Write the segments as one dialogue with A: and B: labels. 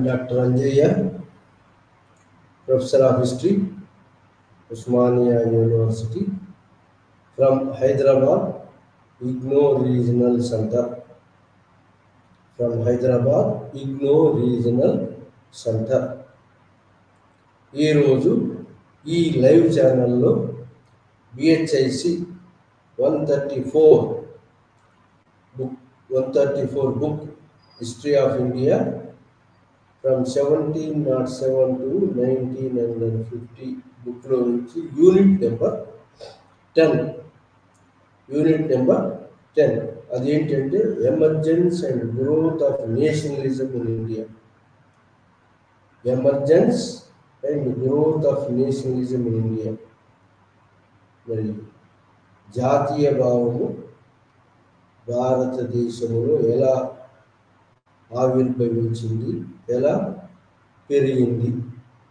A: Dr. Anjaya, Professor of History, Osmania University, from Hyderabad, IGNOU Regional Center. From Hyderabad, IGNOU Regional Center. ఈరోజు ఈ live ఛానల్లో BHIC 134 book History of India from 1707 to 1950 బుక్లో నుంచి unit number 10 అదేంటంటే emergence and growth of nationalism in India. Emergence and growth of nationalism in India. మరి జాతీయ భావము భారతదేశంలో ఎలా ఆవిర్భవించింది, ఎలా పెరిగింది.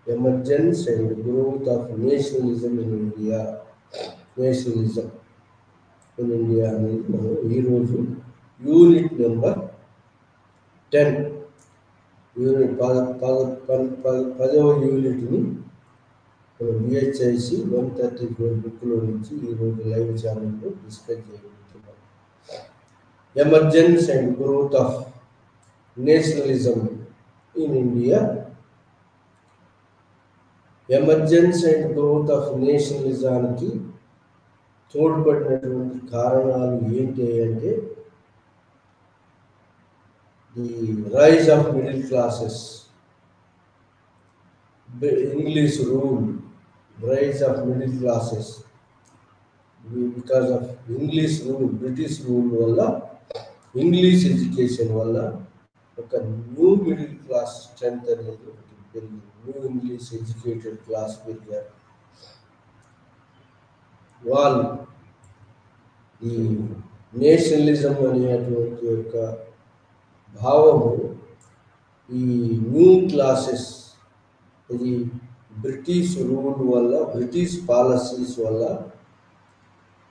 A: Emergence and growth of nationalism in India. Nationalism in India అనేది మనం ఈరోజు యూనిట్ నెంబర్ 10 యూనిట్ 10వ యూనిట్ని BHIC 134 బుక్లో నుంచి ఈరోజు లైవ్ ఛానల్లో డిస్కస్ చేయబోతున్నాం. Emergence and growth of nationalism in India. Emergence and growth of నేషనలిజానికి తోడ్పడినటువంటి కారణాలు ఏంటి అంటే the rise of middle classes, English rule, rise of middle classes. Because of English rule, British rule వల్ల, ఇంగ్లీష్ ఎడ్యుకేషన్ వల్ల ఒక new middle class strength అనేది పెరిగింది. న్యూ ఇంగ్లీష్ ఎడ్యుకేటెడ్ క్లాస్ పెరిగారు. వాళ్ళు ఈ నేషనలిజం అనేటువంటి యొక్క భావము ఈ న్యూ క్లాసెస్, ఇది బ్రిటిష్ రూల్ వల్ల, బ్రిటిష్ పాలసీస్ వల్ల,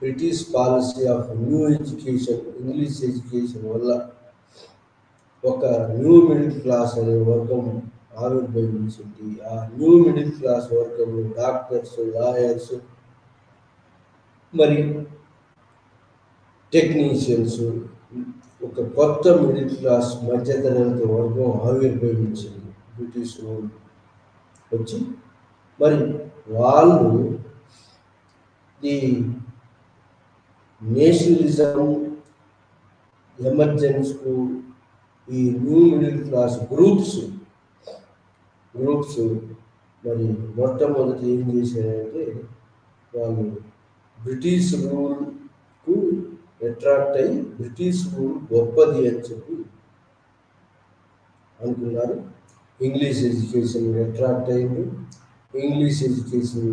A: British policy of new education, English education వల్ల ఒక న్యూ మిడిల్ క్లాస్ అనే వర్గం ఆవిర్భవించింది. ఆ న్యూ మిడిల్ క్లాస్ వర్గంలో డాక్టర్స్, లాయర్స్, మరి టెక్నీషియన్స్, ఒక కొత్త మిడిల్ క్లాస్ మధ్యతరగతి వర్గం ఆవిర్భవించింది బ్రిటిష్ రూల్ వచ్చి. మరి వాళ్ళు ఈ నేషనలిజం ఎమర్జెన్స్కు ఈ న్యూ మిడిల్ క్లాస్ గ్రూప్స్ మరి మొట్టమొదటి ఏం చేశారంటే వాళ్ళు బ్రిటిష్ రూల్కు అట్రాక్ట్ అయ్యి బ్రిటిష్ రూల్ గొప్పది అని చెప్పి అనుకున్నారు. ఇంగ్లీష్ ఎడ్యుకేషన్ అట్రాక్ట్ అయింది. ఇంగ్లీష్ ఎడ్యుకేషన్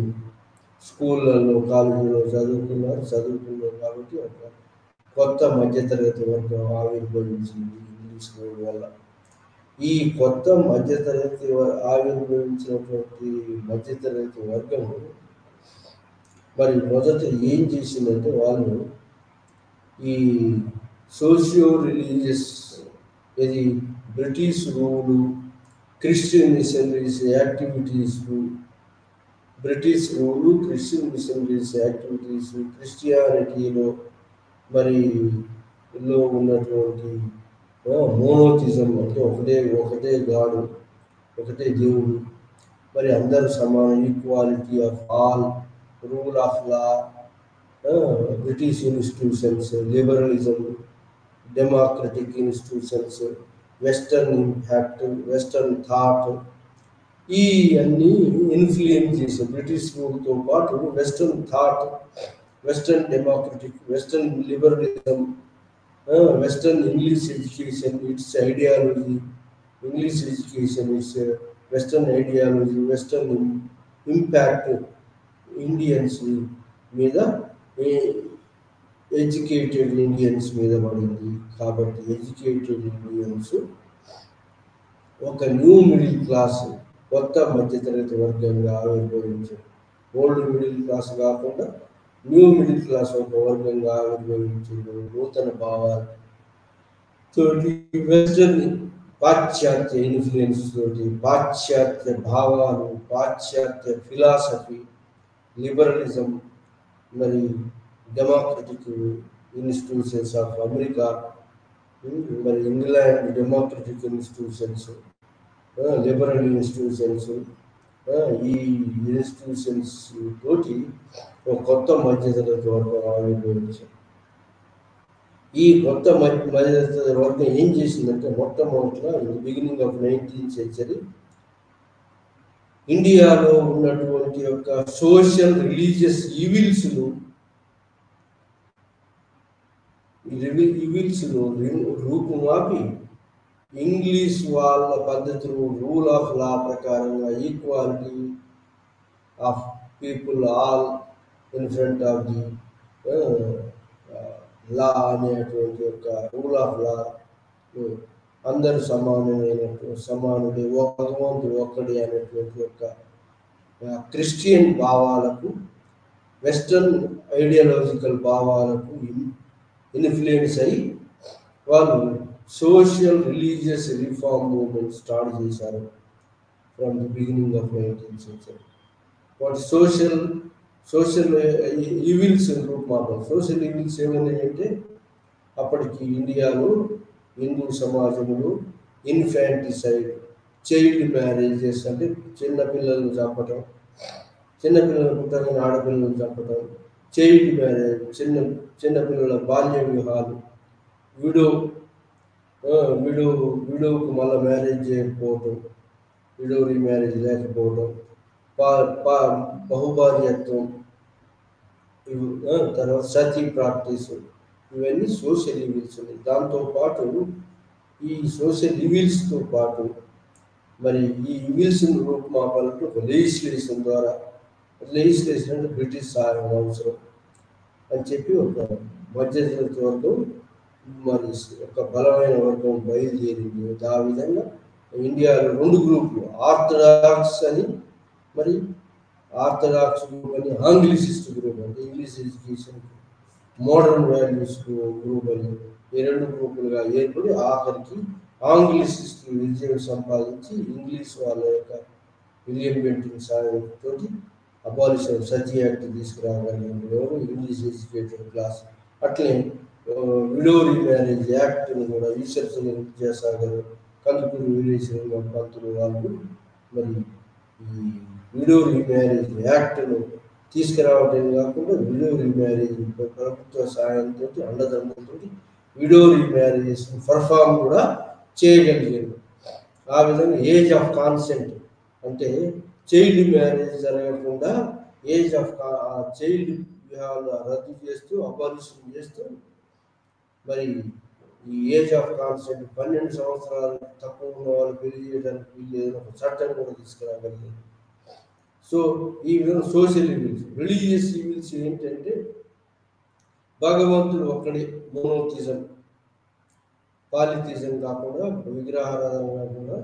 A: స్కూళ్ళల్లో, కాలేజీలో చదువుకున్నారు కాబట్టి ఒక కొత్త మధ్యతరగతి వర్గం ఆవిర్భవించింది ఇంగ్లీష్ రూల్ వల్ల. ఈ కొత్త మధ్యతరగతి ఆవిర్భవించినటువంటి మధ్యతరగతి వర్గము మరి మొదట ఏం చేసిందంటే వాళ్ళు ఈ సోషియో రిలీజియస్, ఇది British rule, Christian missionaries activities, British rule, Christian missionaries activities, క్రిస్టియానిటీలో మరి లో ఉన్నటువంటి మోనోథిజం, అంటే ఒకటే గాడు, ఒకటే దేవుడు, మరి అందరూ సమానం, equality of all, rule of law, British institutions, liberalism, democratic institutions, western impact, western thought, ఈ అన్నీ ఇన్ఫ్లుయెన్స్ చేసే బ్రిటిష్ రూల్తో పాటు western thought, western democratic, western liberalism, western English education, it's ideology, English education it's western ideology, western impact Indians మీద, educated Indians మీద పడింది. కాబట్టి educated Indians ఒక new middle class, కొత్త మధ్యతరగతి వర్గంగా ఆవిర్భవించారు. ఓల్డ్ మిడిల్ క్లాస్ కాకుండా న్యూ మిడిల్ క్లాస్ ఒక వర్గంగా ఆవిర్భవించింది. నూతన భావాలు తోటి వెస్టర్న్ పాశ్చాత్య ఇన్ఫ్లుయెన్స్ తోటి, పాశ్చాత్య భావాలు, పాశ్చాత్య ఫిలాసఫీ, లిబరలిజం, మరి డెమోక్రటిక్ ఇన్స్టిట్యూషన్స్ ఆఫ్ అమెరికా, మరి England democratic institutions, liberal institutions, ఈ ఇన్స్టిట్యూషన్స్ తోటి ఒక కొత్త మధ్యతరగతి వర్గం ఆవిర్భవించారు. ఈ కొత్త మధ్యతరగతి వర్గం ఏం చేసిందంటే, మొట్టమొదటిగా in the beginning of 19th century ఇండియాలో ఉన్నటువంటి యొక్క సోషల్ రిలీజియస్ ఈవిల్స్ను రూపుమాపి ఇంగ్లీష్ వాళ్ళ పద్ధతులు, రూల్ ఆఫ్ లా ప్రకారంగా equality of people all in front of the law అనేటువంటి యొక్క రూల్ ఆఫ్ లా, అందరూ సమానుడే, భగవంతుడు ఒక్కడే అనేటువంటి యొక్క క్రిస్టియన్ భావాలకు, వెస్టర్న్ ఐడియాలజికల్ భావాలకు ఇన్ఫ్లుయెన్స్ అయ్యి వాళ్ళు social religious reform movement start చేశారు from the beginning of 19th century. వాటి సోషల్ ఈవిల్స్ రూపమాపం. సోషల్ ఈవిల్స్ ఏమైనాయంటే, అప్పటికి ఇండియాలో హిందూ సమాజంలో ఇన్ఫాంటిసైడ్, చైల్డ్ మ్యారేజెస్ అంటే చిన్నపిల్లలను చంపటం, చిన్నపిల్లలు పుట్టగానే ఆడపిల్లలను చంపటం, చైల్డ్ మ్యారేజ్, చిన్నపిల్లల బాల్య వివాహాలు, విడోకు మళ్ళీ మ్యారేజ్ చేయకపోవటం, విడో రీమ్యారేజ్ లేకపోవడం, బహుభార్యత్వం, తర్వాత సతీ ప్రాక్టీస్, ఇవన్నీ సోషల్ ఈవిల్స్ ఉన్నాయి. దాంతోపాటు ఈ సోషల్ ఈవిల్స్తో పాటు మరి ఈ ఈవిల్స్ రూపుమాపాలంటే ఒక లెజిస్లేషన్ ద్వారా, లెజిస్లేషన్ అంటే బ్రిటిష్ సహాయం అవసరం అని చెప్పి ఒక మధ్యతరగతి వర్గం, మరి ఒక బలమైన వర్గం బయలుదేరింది. ఆ విధంగా ఇండియాలో 2 గ్రూపులు, ఆర్థడాక్స్ అని, మరి ఆర్థడాక్స్ గ్రూప్ అని, ఆంగ్లిసిస్ట్ గ్రూప్ అంటే English education modern values group అని, ఈ 2 గ్రూపులుగా ఏర్పడి ఆఖరికి ఆంగ్లిసిస్ట్ విజయం సంపాదించి ఇంగ్లీష్ వాళ్ళ యొక్క విలియం బెంటింగ్ సాయంతో అబాలిషన్ సతీ యాక్ట్ తీసుకురాగలిగిన ఇంగ్లీష్ ఎడ్యుకేటెడ్ క్లాస్. అట్లే విడో రీమ్యారేజ్ యాక్ట్ని కూడా రీసెర్చ్ని చేసాగారు కందుకూరు వీరేశ్వర పంతులు వాళ్ళు. మరి ఈ విడో రీమ్యారేజ్ యాక్ట్ను తీసుకురావటం కాకుండా విడో రీమ్యారేజ్ ప్రభుత్వ సాయంతో, అండదండలతో విడో రీమ్యారేజెస్ పర్ఫామ్ కూడా చేయగలిగారు. ఆ విధంగా ఏజ్ ఆఫ్ కాన్సెంట్ అంటే చైల్డ్ మ్యారేజ్ జరగకుండా ఏజ్ ఆఫ్ చైల్డ్ వివాహాలు రద్దు చేస్తూ, అబాలిషన్ చేస్తూ, మరి ఈ ఏజ్ ఆఫ్ కాన్సెంట్ 12 సంవత్సరాలు తక్కువ ఉన్న వాళ్ళు పెళ్లి చేయడానికి వీళ్ళు ఒక చట్టం కూడా తీసుకురాగలిగారు. సో ఈ విధంగా సోషల్ ఈవిల్స్. రిలీజియస్ ఈవిల్స్ ఏంటంటే, భగవంతుడు ఒక్కడే, మోనోథిజం, పాలిథిజం కాకుండా, విగ్రహారాధన కాకుండా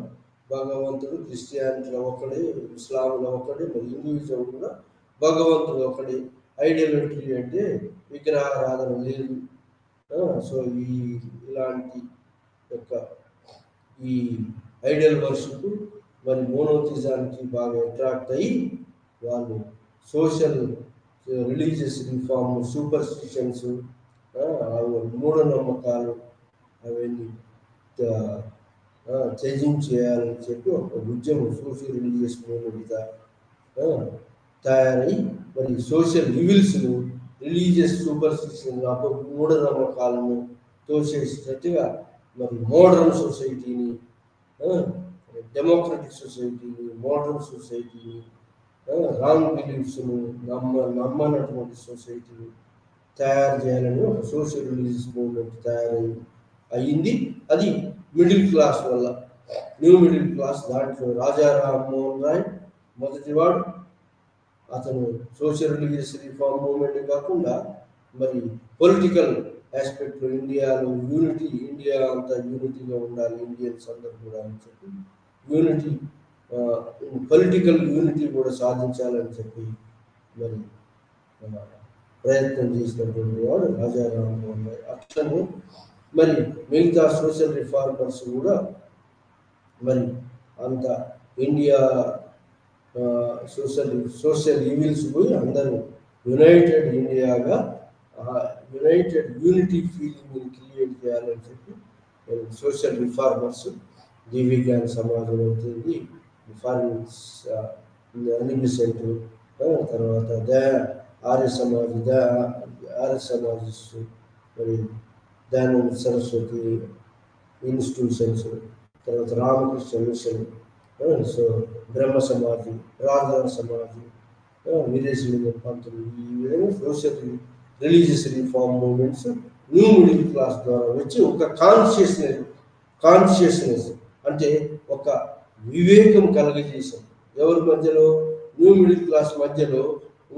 A: భగవంతుడు క్రిస్టియానిటీలో ఒకడే, ఇస్లాంలో ఒకడే, మరి హిందూయిజం కూడా భగవంతుడు ఒకడే. ఐడియాలజీ అంటే విగ్రహారాధన లేదు. సో ఇలాంటి యొక్క ఈ ఐడియల్ వర్షిప్ మరి మోనోథిజానికి బాగా అట్రాక్ట్ అయ్యి వాళ్ళు సోషల్ రిలీజియస్ రిఫార్మ్, సూపర్స్టిషన్స్, మూఢనమ్మకాలు అవన్నీ త్యజించేయాలని చెప్పి ఒక ఉద్యమం, సోషల్ రిలీజియస్ మూవ్మెంట్గా తయారై మరి సోషల్ ఈవిల్స్ను, రిలీజియస్ సూపర్స్టిషన్, మూఢనమ్మకాలను తోసేసేటట్టుగా మరి మోడర్న్ సొసైటీని, డెమోక్రటిక్ సొసైటీని, మోడర్న్ సొసైటీని, రాంగ్ బిలీఫ్స్ను నమ్మనటువంటి సొసైటీని తయారు చేయాలని ఒక సోషల్ రిలీజియస్ మూవ్మెంట్ అయ్యింది. అది మిడిల్ క్లాస్ వల్ల, న్యూ మిడిల్ క్లాస్. దాంట్లో రాజా రామ్మోహన్ రాయ్ మొదటివాడు. అతను సోషల్ రిలీజియస్ రిఫార్మ్ మూవ్మెంట్ కాకుండా మరి పొలిటికల్ ఆస్పెక్ట్లో ఇండియాలో యూనిటీ, ఇండియా అంతా యూనిటీగా ఉండాలి, ఇండియన్స్ అందరూ కూడా అని చెప్పి యూనిటీ, పొలిటికల్ యూనిటీ కూడా సాధించాలని చెప్పి మరి ప్రయత్నం చేసినటువంటి వాడు రాజా రామ్మోహన్ రాయ్. అట్లనే మరి మిగతా సోషల్ రిఫార్మర్స్ కూడా మరి అంత ఇండియా సోషల్ ఈవిల్స్ పోయి అందరూ యునైటెడ్ ఇండియాగా యునైటెడ్ యూనిటీ ఫీలింగ్ని క్రియేట్ చేయాలని చెప్పి సోషల్ రిఫార్మర్స్ జీవిజ్ఞాన సమాజం అవుతుంది, రిఫార్మర్స్ అనిబిసెంట్, తర్వాత ఆర్య సమాజిస్ట్, మరి దయానంద సరస్వతి ఇన్స్టిట్యూషన్స్, తర్వాత రామకృష్ణ మిషన్, సో బ్రహ్మ సమాజి, రాజా సమాజి, వీరేశలింగం పంతులు, ఈ విధంగా social religious reform movements new middle class ద్వారా వచ్చి ఒక కాన్షియస్నెస్ అంటే ఒక వివేకం కలగజేశాం ఎవరి మధ్యలో, న్యూ మిడిల్ క్లాస్ మధ్యలో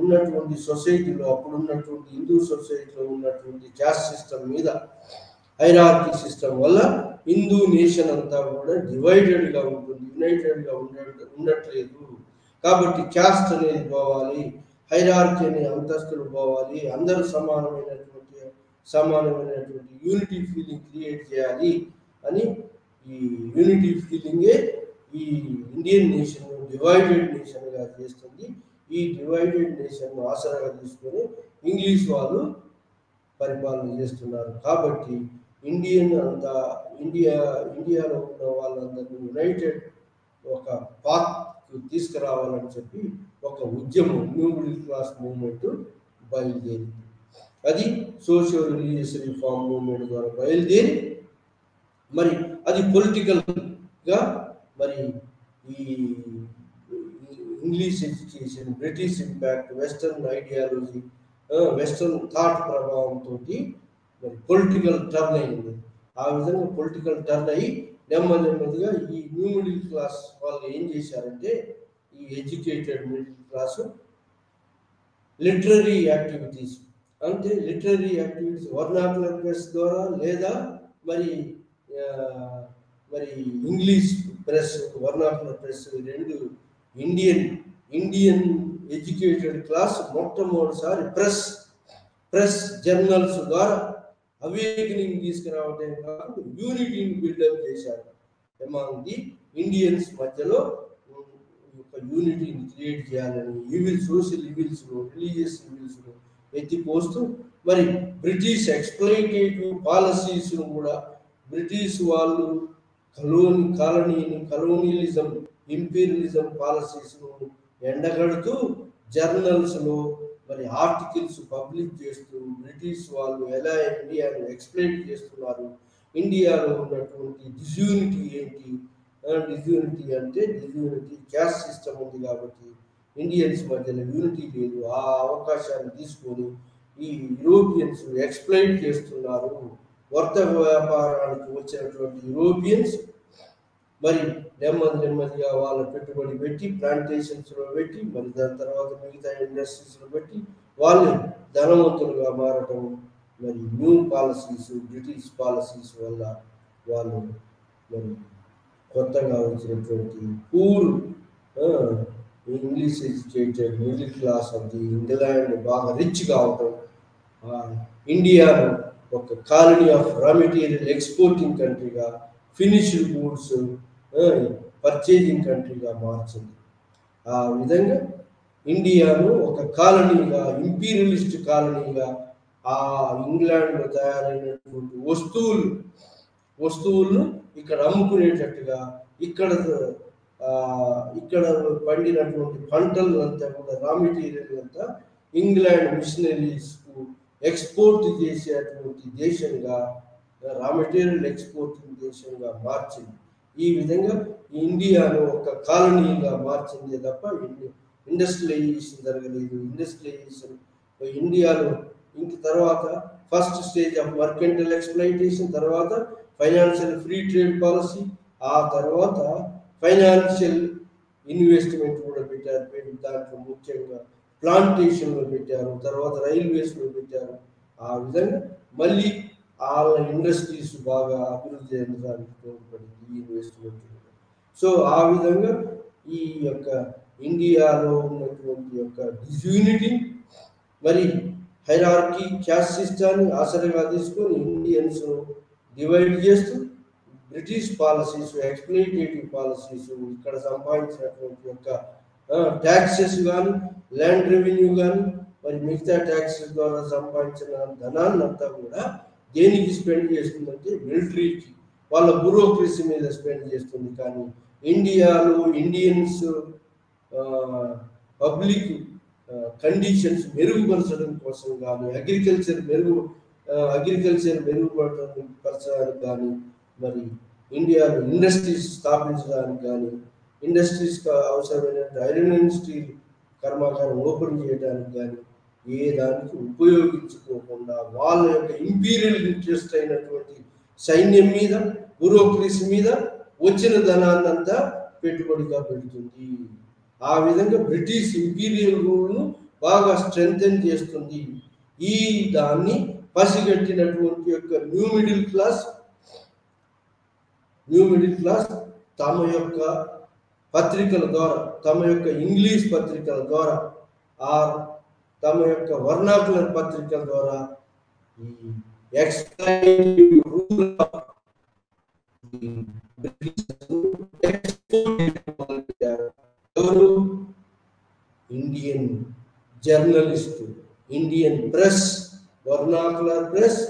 A: ఉన్నటువంటి సొసైటీలో, అప్పుడు ఉన్నటువంటి హిందూ సొసైటీలో ఉన్నటువంటి క్యాస్ట్ సిస్టమ్ మీద, హైరార్కీ సిస్టమ్ వల్ల హిందూ నేషన్ అంతా కూడా డివైడెడ్గా ఉంటుంది, యునైటెడ్గా ఉండట్లేదు. కాబట్టి క్యాస్ట్ అనేది పోవాలి, హైరార్కీ అనే అంతస్తులు పోవాలి, అందరూ సమానమైనటువంటి యూనిటీ ఫీలింగ్ క్రియేట్ చేయాలి అని ఈ యూనిటీ ఫీలింగే ఈ ఇండియన్ నేషన్ డివైడెడ్ నేషన్గా చేస్తుంది. ఈ డివైడెడ్ నేషన్ ఆసరాగా తీసుకొని ఇంగ్లీష్ వాళ్ళు పరిపాలన చేస్తున్నారు. కాబట్టి ఇండియాలో ఉన్న వాళ్ళందరినీ యునైటెడ్ ఒక పాత్ తీసుకురావాలని చెప్పి ఒక ఉద్యమం, న్యూ మిడిల్ క్లాస్ మూవ్మెంట్ బయలుదేరింది. అది సోషియో రిలీజియస్ రిఫార్మ్ మూవ్మెంట్ ద్వారా బయలుదేరి మరి అది పొలిటికల్గా మరి ఈ English education, British impact, western ideology, western thought ప్రభావంతో మరి పొలిటికల్ టర్న్ అయింది. ఆ విధంగా పొలిటికల్ టర్న్ అయ్యి నెమ్మదిగా ఈ న్యూ మిడిల్ క్లాస్ వాళ్ళు ఏం చేశారంటే, ఈ educated middle class literary activities, అంటే లిటరరీ యాక్టివిటీస్ వర్నాకులర్ ప్రెస్ ద్వారా లేదా మరి ఇంగ్లీష్ ప్రెస్, వర్నాకులర్ ప్రెస్ రెండు ఇండియన్ ఎడ్యుకేటెడ్ క్లాస్ మొట్టమొదటిసారి ప్రెస్ జర్నల్స్ ద్వారా అవేకనింగ్ తీసుకురావటం కాదు, యూనిటీని బిల్డప్ చేశారు. అమాంగ్ ది ఇండియన్స్ మధ్యలో ఒక యూనిటీని క్రియేట్ చేయాలని సోషల్ ఈవిల్స్, రిలీజియస్ ఈవిల్స్ ఎత్తిపోస్తూ మరి బ్రిటిష్ ఎక్స్ప్లైటేటివ్ పాలసీస్ను కూడా, బ్రిటిష్ వాళ్ళు కలోనియలిజం, ఇంపీరియలిజం పాలసీస్ను ఎండగడుతూ జర్నల్స్లో మరి ఆర్టికల్స్ పబ్లిష్ చేస్తూ బ్రిటిష్ వాళ్ళు ఎలా ఇండియాను ఎక్స్ప్లెయిన్ చేస్తున్నారు, ఇండియాలో ఉన్నటువంటి డిస్యూనిటీ ఏంటి, డిస్యూనిటీ అంటే క్యాస్ట్ సిస్టమ్ ఉంది కాబట్టి ఇండియన్స్ మధ్యలో యూనిటీ లేదు, ఆ అవకాశాన్ని తీసుకొని ఈ యూరోపియన్స్ ఎక్స్ప్లెయిన్ చేస్తున్నారు. వర్తక వ్యాపారానికి వచ్చినటువంటి యూరోపియన్స్ మరి నెమ్మదిగా వాళ్ళ పెట్టుబడి పెట్టి ప్లాంటేషన్స్లో పెట్టి మరి దాని తర్వాత మిగతా ఇండస్ట్రీస్లో పెట్టి వాళ్ళు ధనవంతులుగా మారటం, మరి న్యూ పాలసీస్, బ్రిటిష్ పాలసీస్ వల్ల వాళ్ళు మరి కొత్తగా వచ్చినటువంటి poor English educated middle class of the England బాగా రిచ్ కావటం, ఇండియాను ఒక colony of raw material exporting కంట్రీగా, ఫినిష్డ్ గూడ్స్ పర్చేజింగ్ కంట్రీగా మార్చింది. ఆ విధంగా ఇండియాను ఒక కాలనీగా, ఇంపీరియలిస్ట్ కాలనీగా, ఆ ఇంగ్లాండ్లో తయారైనటువంటి వస్తువులను ఇక్కడ అమ్ముకునేటట్టుగా, ఇక్కడ పండినటువంటి పంటలు అంతా కూడా రా మెటీరియల్ అంతా ఇంగ్లాండ్ మిషనరీస్కు ఎక్స్పోర్ట్ చేసేటువంటి దేశంగా, రా మెటీరియల్ ఎక్స్పోర్టింగ్ దేశంగా మార్చింది. ఈ విధంగా ఇండియాను ఒక కాలనీగా మార్చిందే తప్ప ఇండస్ట్రియలైజేషన్ జరగలేదు. ఇండస్ట్రియలైజేషన్ ఇండియాలో ఇంక తర్వాత ఫస్ట్ స్టేజ్ ఆఫ్ మర్కెంటల్ ఎక్స్ప్లైటేషన్, తర్వాత ఫైనాన్షియల్ ఫ్రీ ట్రేడ్ పాలసీ, ఆ తర్వాత ఫైనాన్షియల్ ఇన్వెస్ట్మెంట్ కూడా పెట్టారు. దాంట్లో ముఖ్యంగా ప్లాంటేషన్లో పెట్టారు, తర్వాత రైల్వేస్లో పెట్టారు. ఆ విధంగా మళ్ళీ వాళ్ళ ఇండస్ట్రీస్ బాగా అభివృద్ధి చెందడానికి తోడ్పడింది ఈ ఇన్వెస్ట్మెంట్. సో ఆ విధంగా ఈ యొక్క ఇండియాలో ఉన్నటువంటి యొక్క డిస్యూనిటీ మరి హైరార్కీ క్యాస్ట్ సిస్టాన్ని ఆసరగా తీసుకొని ఇండియన్స్ డివైడ్ చేస్తూ బ్రిటిష్ పాలసీస్, ఎక్స్ప్లోయిటేటివ్ పాలసీస్, ఇక్కడ సంపాదించినటువంటి యొక్క ట్యాక్సెస్ కానీ, ల్యాండ్ రెవెన్యూ కానీ, మరి మిగతా ట్యాక్సెస్ ద్వారా సంపాదించిన ధనాన్ని అంతా కూడా దేనికి స్పెండ్ చేస్తుందంటే మిలిటరీకి, వాళ్ళ బ్యూరోక్రసీ మీద స్పెండ్ చేస్తుంది. కానీ ఇండియాలో ఇండియన్స్ పబ్లిక్ కండిషన్స్ మెరుగుపరచడం కోసం కానీ, అగ్రికల్చర్ మెరుగుపరచడానికి కానీ, మరి ఇండియాలో ఇండస్ట్రీస్ స్థాపించడానికి కానీ, ఇండస్ట్రీస్కి అవసరమైన ఐరన్ అండ్ స్టీల్ కర్మాగారం ఓపెన్ చేయడానికి కానీ ఏ దానికి ఉపయోగించుకోకుండా వాళ్ళ యొక్క ఇంపీరియల్ ఇంట్రెస్ట్ అయినటువంటి సైన్యం మీద, బ్యూరోక్రసీ మీద వచ్చిన ధనాన్ని అంతా పెట్టుబడిగా పెడుతుంది. ఆ విధంగా బ్రిటిష్ ఇంపీరియల్ రూల్ను బాగా స్ట్రెంథెన్ చేస్తుంది. ఈ దాన్ని పసిగట్టినటువంటి యొక్క న్యూ మిడిల్ క్లాస్ తమ యొక్క పత్రికల ద్వారా, తమ యొక్క ఇంగ్లీష్ పత్రికల ద్వారా, తమ యొక్క వర్నాకులర్ పత్రికల ద్వారా ఈ ఎవరు? Indian journalist, Indian press, vernacular press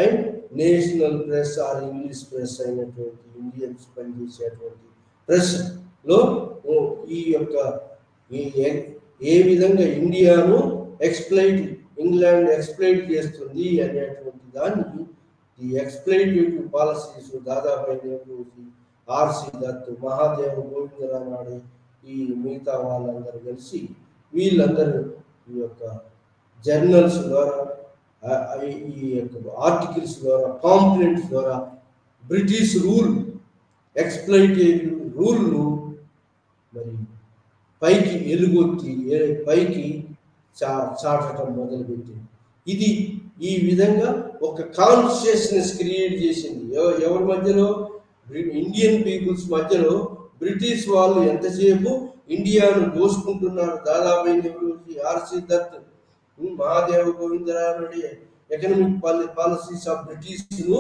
A: and national press or English press అయినటువంటి ఇండియన్స్ పనిచేసేటువంటి ప్రెస్ లో ఈ యొక్క ఏ విధంగా ఇండియాను ఇంగ్లాండ్ ఎక్స్ప్లైట్ చేస్తుంది అనేటువంటి దాన్ని ఈ ఎక్స్ప్లైటేటివ్ పాలసీస్ దాదాపు ఆర్సి దత్, మహాదేవ్, గోవిందరానాడే, ఈ మిగతా వాళ్ళందరూ కలిసి వీళ్ళందరూ ఈ యొక్క జర్నల్స్ ద్వారా, ఈ యొక్క ఆర్టికల్స్ ద్వారా, పాంప్లెంట్స్ ద్వారా బ్రిటిష్ రూల్, ఎక్స్ప్లైటేటివ్ రూల్ను మరి పైకి ఎలుగొత్తి పైకి చాటడం మొదలుపెట్టింది. ఇది ఈ విధంగా ఒక కాన్షియస్నెస్ క్రియేట్ చేసింది. ఎవరి మధ్యలో? ఇండియన్ పీపుల్స్ మధ్యలో. బ్రిటిష్ వాళ్ళు ఎంతసేపు ఇండియాను దోసుకుంటున్నారు. దాదాపు RC Dutt, Mahadev, గోవిందరానాడే economic policies of బ్రిటిష్ను,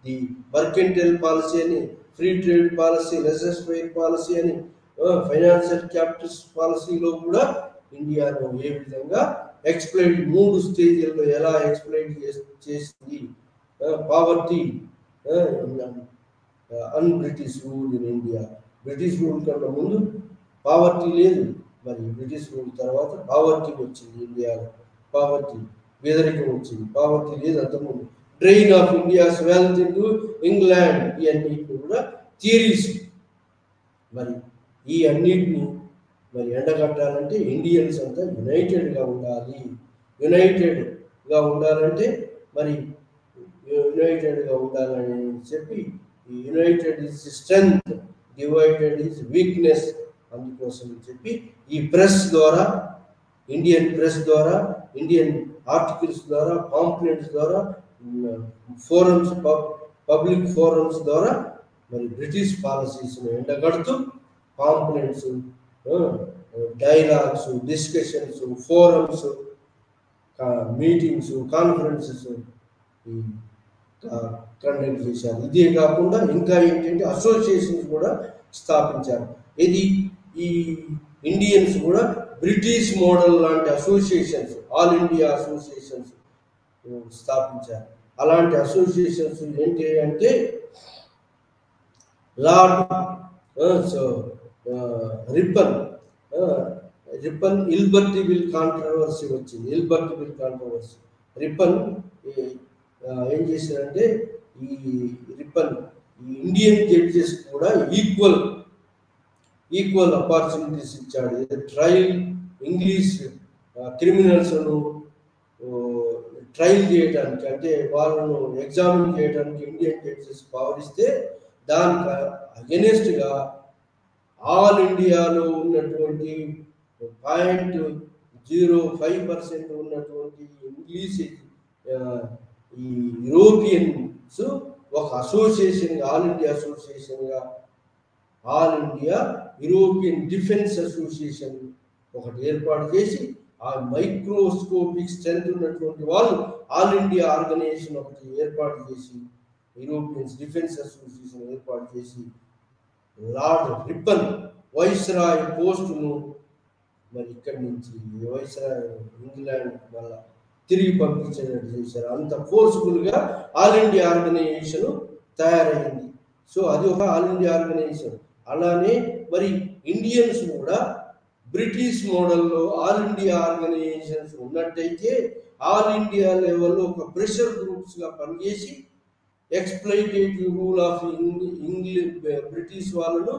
A: the mercantile policy అని, free trade policy, లెసెస్ fair policy అని, ఫైనాన్షియల్ క్యాపిటల్స్ పాలసీలో కూడా ఇండియాను ఏ విధంగా ఎక్స్ప్లైట్, 3 స్టేజ్ల్లో ఎలా ఎక్స్ప్లైట్ చేసింది. Poverty, an British rule in India. British rule కన్నా ముందు పావర్టీ లేదు, మరి బ్రిటిష్ రూల్ తర్వాత పావర్టీ వచ్చింది. ఇండియాలో పావర్టీ, పేదరికం వచ్చింది. పావర్టీ లేదు అంతకుముందు. Drain of India's wealth into England, ఇవన్నీ కూడా థియరీస్. మరి ఈ అన్నిటిని మరి ఎండగట్టాలంటే ఇండియన్స్ అంతా యునైటెడ్గా ఉండాలి. యునైటెడ్గా ఉండాలంటే మరి యునైటెడ్గా ఉండాలని చెప్పి, united is strength, divided is weakness. అందుకోసం చెప్పి ఈ ప్రెస్ ద్వారా, ఇండియన్ ప్రెస్ ద్వారా, ఇండియన్ ఆర్టికల్స్ ద్వారా, పాంప్లెంట్స్ ద్వారా, ఫోరమ్స్, పబ్లిక్ ఫోరమ్స్ ద్వారా మరి బ్రిటిష్ పాలసీస్ను ఎండగడుతూ pamphlets, dialogues, discussions, forums, meetings, conferences conduct చేశారు. ఇదే కాకుండా ఇంకా ఏంటంటే అసోసియేషన్స్ కూడా స్థాపించారు. ఇది ఈ ఇండియన్స్ కూడా బ్రిటిష్ మోడల్ లాంటి అసోసియేషన్స్, ఆల్ ఇండియా అసోసియేషన్స్ స్థాపించారు. అలాంటి అసోసియేషన్స్ ఏంటి అంటే లార్డ్ రిప్పన్ ఇల్బర్టిబుల్ కాంట్రవర్సీ వచ్చింది. రిప్పన్ ఏం చేశారంటే ఈ ఇండియన్ జడ్జెస్ కూడా ఈక్వల్ ఆపర్చునిటీస్ ఇచ్చాడు. ట్రయల్ ఇంగ్లీష్ క్రిమినల్స్ను ట్రయల్ చేయడానికి, అంటే వాళ్ళను ఎగ్జామిన్ చేయడానికి ఇండియన్ జడ్జెస్ పవర్ ఇస్తే దానికి అగెనెస్ట్గా ఆల్ ఇండియాలో ఉన్నటువంటి 0.05% ఉన్నటువంటి ఇంగ్లీష్ ఈ యూరోపియన్స్ ఒక అసోసియేషన్గా, ఆల్ ఇండియా అసోసియేషన్గా, all India European defence association ఒకటి ఏర్పాటు చేసి, ఆ మైక్రోస్కోపిక్ స్ట్రెంత్ ఉన్నటువంటి వాళ్ళు ఆల్ ఇండియా ఆర్గనైజేషన్ ఒకటి ఏర్పాటు చేసి యూరోపియన్స్ డిఫెన్స్ అసోసియేషన్ ఏర్పాటు చేసి లార్డ్ రిప్పన్ వైస్రాయ్ పోస్టును మరి ఇక్కడి నుంచి వైస్రాయ్ ఇంగ్లాండ్ మళ్ళా తిరిగి పంపించేటట్టు చేశారు. అంత ఫోర్స్ఫుల్గా ఆల్ ఇండియా ఆర్గనైజేషన్ తయారైంది. సో అది ఒక ఆల్ ఇండియా ఆర్గనైజేషన్. అలానే మరి ఇండియన్స్ కూడా బ్రిటిష్ మోడల్లో ఆల్ ఇండియా ఆర్గనైజేషన్స్ ఉన్నట్టయితే ఆల్ ఇండియా లెవెల్లో ఒక ప్రెషర్ గ్రూప్స్గా పనిచేసి ఎక్స్ప్లైటేటివ్ రూల్ ఆఫ్ బ్రిటిష్ వాళ్ళను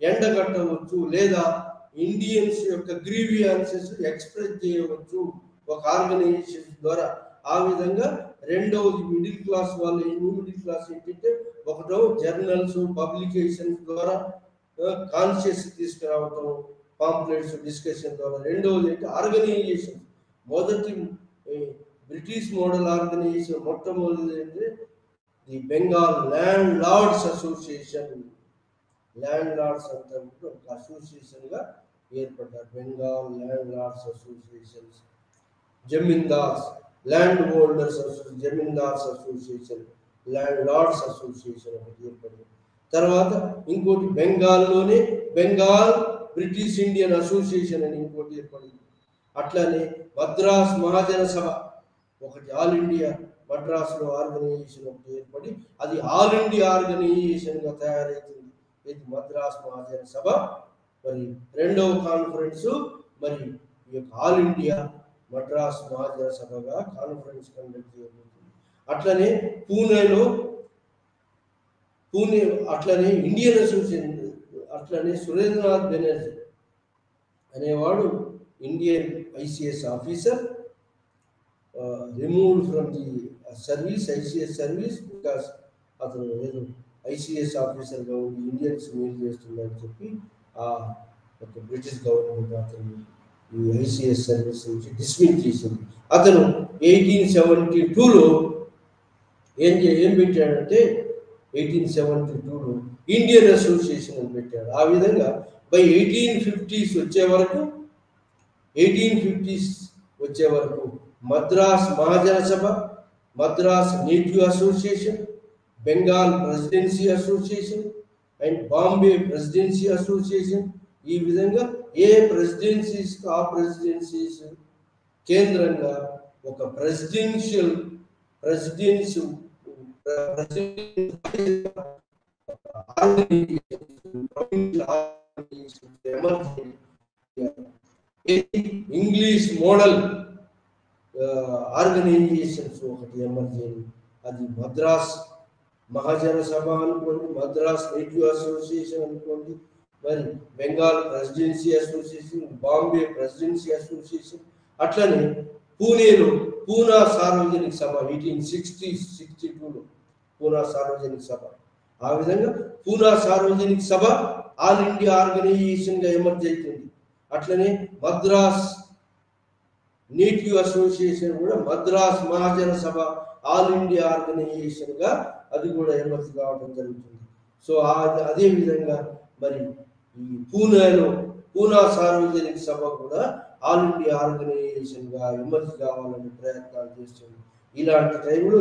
A: ఎండగట్టవచ్చు, లేదా ఇండియన్స్ యొక్క గ్రీవియన్సెస్ ఎక్స్ప్రెస్ చేయవచ్చు ఒక ఆర్గనైజేషన్ ద్వారా. ఆ విధంగా రెండవది మిడిల్ క్లాస్ వాళ్ళు. మిడిల్ క్లాస్ ఏంటంటే ఒకటో జర్నల్స్ పబ్లికేషన్స్ ద్వారా కాన్షియస్ తీసుకురావటం, పాంప్లెట్స్ డిస్కషన్ ద్వారా. రెండవది ఏంటి ఆర్గనైజేషన్. మొదటి బ్రిటిష్ మోడల్ ఆర్గనైజేషన్ మొట్టమొదటి అంటే the Bengal landlords association. Landlords అంతా ఒక అసోసియేషన్గా ఏర్పడ్డారు. Bengal landlords associations. Zamindars landholders zamindars association, landlords association ఒకటి ఏర్పడింది. తర్వాత ఇంకోటి బెంగాల్లోనే బెంగాల్ బ్రిటిష్ ఇండియన్ అసోసియేషన్ అని ఇంకోటి ఏర్పడింది. అట్లానే మద్రాస్ మహాజన సభ ఒకటి, ఆల్ ఇండియా మద్రాసులో ఆర్గనైజేషన్ ఒకటి ఏర్పడి అది ఆల్ ఇండియా ఆర్గనైజేషన్గా తయారైతుంది. ఇది మద్రాస్ మహాజన సభ. మరి రెండవ కాన్ఫరెన్స్ మరి ఈ యొక్క ఆల్ ఇండియా మద్రాస్ మహాజన సభగా కాన్ఫరెన్స్ కండక్ట్ చేయబోతుంది. అట్లనే పూణే అట్లనే ఇండియన్ అసోసియేషన్. అట్లనే సురేంద్రనాథ్ బెనర్జీ అనేవాడు Indian ICS officer, removed from the service, ICS service, because అతను ఏదో ఐసిఎస్ ఆఫీసర్గా ఉండి ఇండియన్స్ మెయిల్ చేస్తుందని చెప్పి ఆ ఒక బ్రిటిష్ గవర్నమెంట్ అతను ఈ ఐసిఎస్ సర్వీస్ నుంచి డిస్మిస్ చేసింది. అతను 1872లో ఏం పెట్టాడంటే 1872లో ఇండియన్ అసోసియేషన్ అని పెట్టాడు. ఆ విధంగా బై 1850s వచ్చే వరకు మద్రాస్ మహాజన సభ, Madras native association, Bengal presidency association and Bombay presidency association. ఈ విధంగా ఏ ప్రెసిడెన్సీస్ ఆ ప్రెసిడెన్సీస్ కేంద్రంగా ఒక ప్రెసిడెన్షియల్ ఇంగ్లీష్ మోడల్ ఆర్గనైజేషన్స్ ఒకటి ఎమర్జీ. అది మద్రాస్ మహాజన సభ అనుకోండి, మద్రాస్ నేటివ్ అసోసియేషన్ అనుకోండి, మరి Bengal presidency association, Bombay presidency association. అట్లనే పూణేలో పూనా సార్వజనిక సభ 1862లో పూనా సార్వజనిక సభ. ఆ విధంగా పూనా సార్వజనిక సభ ఆల్ ఇండియా ఆర్గనైజేషన్గా ఎమర్జ్ అవుతుంది. అట్లనే మద్రాస్ నేటివ్ అసోసియేషన్ కూడా మద్రాస్ మహాజన సభ ఆల్ ఇండియా ఆర్గనైజేషన్గా అది కూడా ఎమర్జ్ కావడం జరుగుతుంది. సో అదే విధంగా మరి ఈ పూనా సార్వజనిక సభ కూడా ఆల్ ఇండియా ఆర్గనైజేషన్గా ఎమర్జ్ కావాలని ప్రయత్నాలు చేస్తుంది. ఇలాంటి టైంలో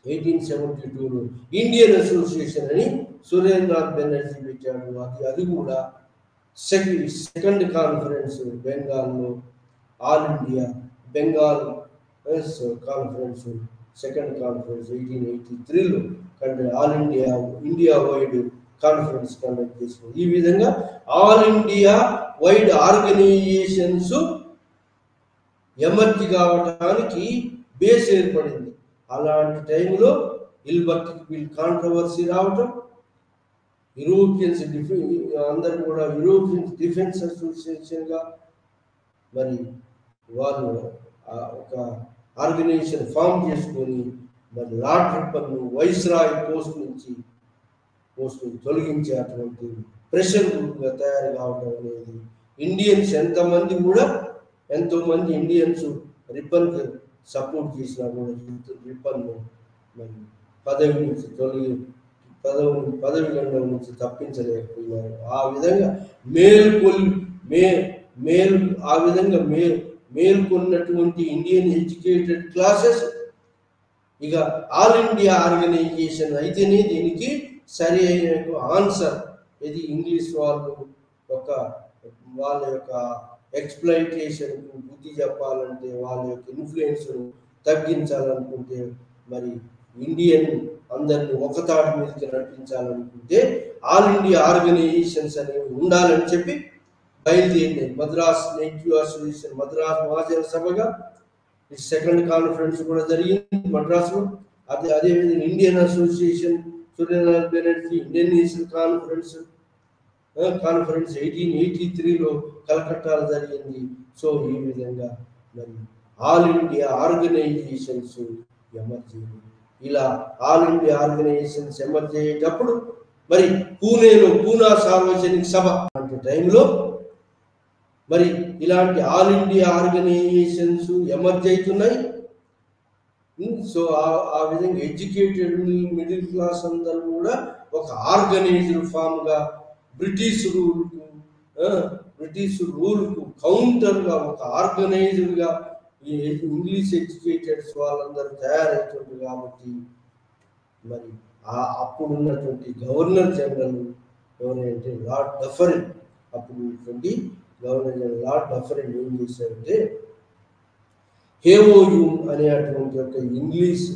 A: 1872లో ఇండియన్ అసోసియేషన్ అని సురేంద్రనాథ్ బెనర్జీ పెట్టాడు. అది కూడా సెకండ్ కాన్ఫరెన్స్ బెంగాల్లో all India Bengal conference second conference 1883లో all India wide conference conduct చేసింది. ఈ విధంగా all India wide organisations emerge కావడానికి బేస్ ఏర్పడింది. అలాంటి టైంలో ఇల్బర్ట్ బిల్ కాంట్రవర్సీ రావటం, యూరోపియన్స్ అందరూ కూడా యూరోపియన్ డిఫెన్స్ అసోసియేషన్గా మరి వాళ్ళు ఒక ఆర్గనైజేషన్ ఫామ్ చేసుకొని మరి లార్డ్ రిప్పన్ వైస్రాయ్ పోస్ట్ నుంచి తొలగించే అటువంటి ప్రెషర్ గ్రూప్గా తయారు కావడం అనేది ఇండియన్స్ ఎంతోమంది ఇండియన్స్ రిప్పన్కి సపోర్ట్ చేసినా కూడా రిప్పన్ మరి పదవి గండం నుంచి తప్పించలేకపోయినారు. ఆ విధంగా మేల్కొన్నటువంటి ఇండియన్ ఎడ్యుకేటెడ్ క్లాసెస్ ఇక ఆల్ ఇండియా ఆర్గనైజేషన్ అయితేనే దీనికి సరి అయిన ఆన్సర్. ఇది ఇంగ్లీష్ వాళ్ళు ఒక వాళ్ళ యొక్క ఎక్స్‌ప్లాయిటేషన్‌కు బుద్ధి చెప్పాలంటే, వాళ్ళ యొక్క ఇన్‌ఫ్లుయెన్స్‌ను తగ్గించాలనుకుంటే, మరి ఇండియన్ అందరిని ఒక తాటి మీదకి నడిపించాలనుకుంటే ఆల్ ఇండియా ఆర్గనైజేషన్స్ అనేవి ఉండాలని చెప్పి బయలుదేరినాయి. మద్రాస్ నేటివ్ అసోసియేషన్ మద్రాస్ మహాజన సభగా సెకండ్ కాన్ఫరెన్స్ కూడా జరిగింది మద్రాసులో. అదేవిధంగా Indian association Suryanarayana Banerjee Indian national conference 1883లో కలకట్టాలో జరిగింది. సో ఈ విధంగా మరి ఆల్ ఇండియా ఆర్గనైజేషన్స్ ఎమర్జ్ అయ్యాయి. ఇలా ఆల్ ఇండియా ఆర్గనైజేషన్స్ ఎమర్జ్ అయ్యేటప్పుడు మరి పూణేలో పూనా సార్వజనిక సభ అంటే టైంలో మరి ఇలాంటి ఆల్ ఇండియా ఆర్గనైజేషన్స్ ఎమర్జ్ అవుతున్నాయి. సో ఆ విధంగా ఎడ్యుకేటెడ్ మిడిల్ క్లాస్ అందరూ కూడా ఒక ఆర్గనైజ్డ్ ఫామ్గా బ్రిటిష్ రూల్కు కౌంటర్గా ఒక ఆర్గనైజ్డ్గా ఈ ఇంగ్లీష్ ఎడ్యుకేటెడ్స్ వాళ్ళందరూ తయారవుతుంది. కాబట్టి మరి అప్పుడున్నటువంటి గవర్నర్ జనరల్ ఎవరంటే లార్డ్ డఫరిన్, అప్పుడు ఉన్నటువంటి గవర్నర్ జనరల్ లార్డ్ డఫరిన్ ఏం చేశారంటే హేవోయూ అనేటువంటి ఒక ఇంగ్లీష్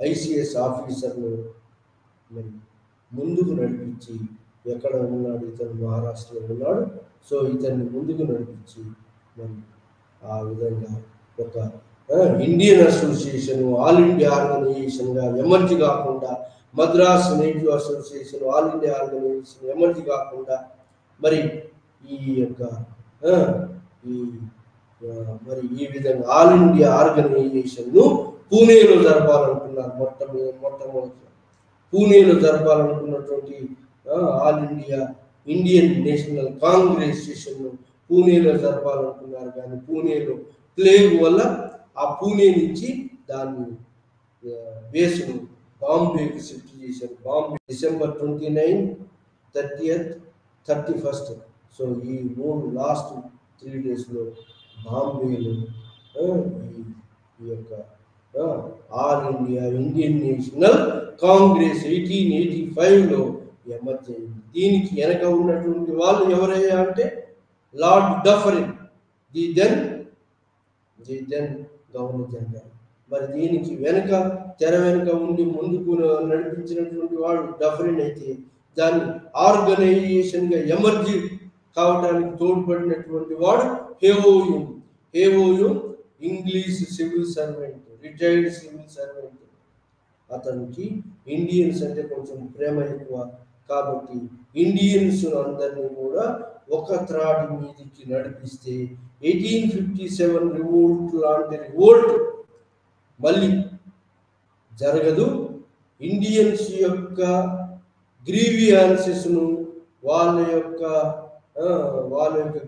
A: ఐసిఎస్ ఆఫీసర్ను మరి ముందుకు నడిపించి, ఎక్కడ ఉన్నాడు ఇతను మహారాష్ట్రలో ఉన్నాడు, సో ఇతన్ని ముందుకు నడిపించి మరి ఆ విధంగా ఒక ఇండియన్ అసోసియేషన్ ఆల్ ఇండియా ఆర్గనైజేషన్గా ఎమర్జ్ కాకుండా, Madras native association all India organisation emerge కాకుండా మరి ఈ యొక్క మరి ఈ విధంగా ఆల్ ఇండియా ఆర్గనైజేషన్ను పూణేలో జరపాలనుకున్నారు. మొట్టమొదటి పూణేలో జరపాలనుకున్నటువంటి all India Indian national Congress సెషన్ను పూణేలో జరపాలనుకున్నారు. కానీ పూణేలో ప్లేగ్ వల్ల ఆ పూణే నుంచి దాన్ని బేస్ను బాంబేకి షిఫ్ట్ చేశారు. Bombay December 29, 30th, 31st. So ఈ లాస్ట్ 3 daysలో బాంబేలో ఈ యొక్క all India Indian national Congress 1885లో ఎమర్జ్ అయింది. దీనికి వెనక ఉన్నటువంటి వాళ్ళు ఎవరయ్యా అంటే lord Dufferin, the then governor general. మరి దీనికి తెర వెనుక ఉండి ముందుకు నడిపించినటువంటి వాడు డఫరిన్ అయితే, దాన్ని ఆర్గనైజేషన్గా ఎమర్జీ కావడానికి తోడ్పడినటువంటి వాడు హేవోయూ English civil servant, retired civil servant. అతనికి ఇండియన్స్ అంటే కొంచెం ప్రేమ ఎక్కువ కాబట్టి ఇండియన్స్ అందరినీ కూడా ఒక త్రాటి మీదికి నడిపిస్తే 1857 రివోల్ట్ లాంటి రివోల్ట్ మళ్ళీ జరగదు. ఇండియన్స్ యొక్క గ్రీవియాన్సెస్ను వాళ్ళ యొక్క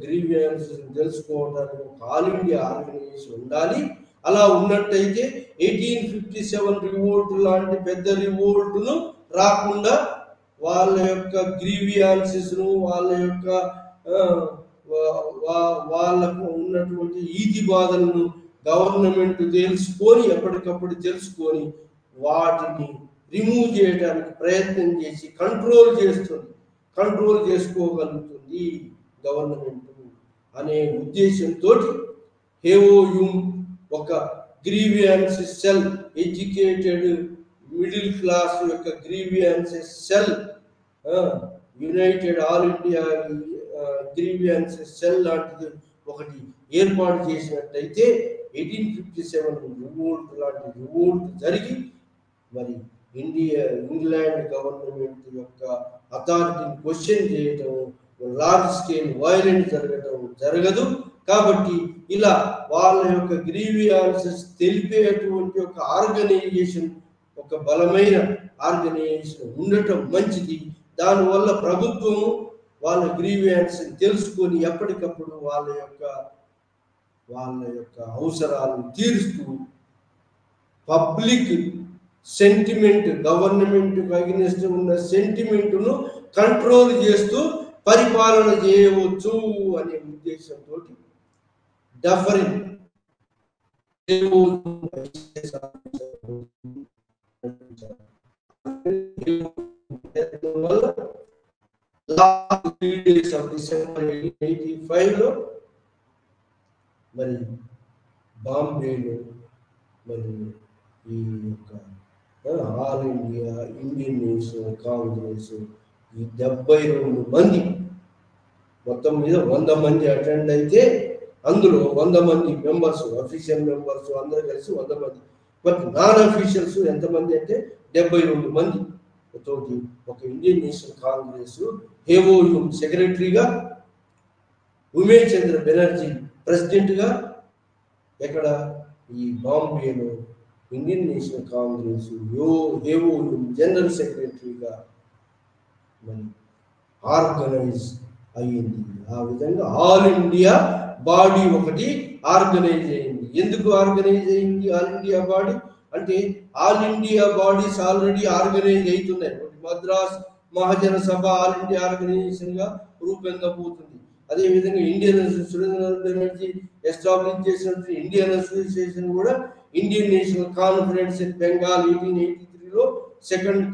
A: గ్రీవియాన్సెస్ తెలుసుకోవడానికి ఒక ఆల్ ఇండియా ఆర్గనైజేషన్ ఉండాలి. అలా ఉన్నట్టయితే 1857 రివోల్ట్ లాంటి పెద్ద రివోల్ట్ను రాకుండా వాళ్ళ యొక్క గ్రీవియాన్సెస్ను వాళ్ళకు ఉన్నటువంటి ఈది బాధలను గవర్నమెంట్ ఎప్పటికప్పుడు తెలుసుకొని వాటిని రిమూవ్ చేయడానికి ప్రయత్నం చేసి కంట్రోల్ చేసుకోగలుగుతుంది గవర్నమెంట్ అనే ఉద్దేశంతో హేవోయూ ఒక grievances cell, educated middle class యొక్క grievances cell, united all India grievances cell లాంటిది ఒకటి ఏర్పాటు చేసినట్టయితే 1857 రివోల్ట్ లాంటి రివోల్ట్ జరిగి మరి ఇంగ్లాండ్ గవర్నమెంట్ యొక్క అథారిటీని క్వశ్చన్ చేయటం, లార్జ్ స్కేల్ వైలెన్స్ జరగదు. కాబట్టి ఇలా వాళ్ళ యొక్క గ్రీవియాన్సెస్ తెలిపేటువంటి ఒక ఆర్గనైజేషన్, ఒక బలమైన ఆర్గనైజేషన్ ఉండటం మంచిది. దానివల్ల ప్రభుత్వము వాళ్ళ గ్రీవియాన్స్ తెలుసుకొని ఎప్పటికప్పుడు వాళ్ళ యొక్క అవసరాలను తీరుస్తూ పబ్లిక్ సెంటిమెంట్, గవర్నమెంట్ అగెనిస్ట్ ఉన్న సెంటిమెంట్ను కంట్రోల్ చేస్తూ పరిపాలన చేయవచ్చు అనే ఉద్దేశంతో డఫరిన్ days of December 1885లో మరి బాంబేలో మరి ఈ యొక్క all India Indian national Congress ఈ 72 మంది మొత్తం మీద 100 మంది అటెండ్ అయితే అందులో 100 మంది మెంబర్స్ అఫీషియల్ మెంబర్స్ అందరూ కలిసి 100 మంది, బట్ నాన్ అఫీషియల్స్ ఎంతమంది అంటే 72 మంది తోటి ఒక ఇండియన్ నేషనల్ కాంగ్రెస్ హేవోయూమ్ సెక్రటరీగా, ఉమేష్ చంద్ర బెనర్జీ ప్రెసిడెంట్గా ఎక్కడ ఈ బాంబేలో ఇండియన్ నేషనల్ కాంగ్రెస్ హేవోయూమ్ జనరల్ సెక్రటరీగా మరి ఆర్గనైజ్ అయ్యింది. ఆ విధంగా ఆల్ ఇండియా బాడీ ఒకటి ఆర్గనైజ్ అయింది. ఎందుకు ఆర్గనైజ్ అయింది ఆల్ ఇండియా బాడీ అంటే all India bodies already organise అవుతున్నాయి. మద్రాస్ మహాజన సభ ఆల్ ఇండియా ఆర్గనైజేషన్ గా రూపొందబోతుంది. అదేవిధంగా ఇండియన్ సురేంద్రనాథ్ బెనర్జీ ఎస్టాబ్లిష్ చేసినటువంటి ఇండియన్ అసోసియేషన్ కూడా Indian national conference in Bengal 1883లో సెకండ్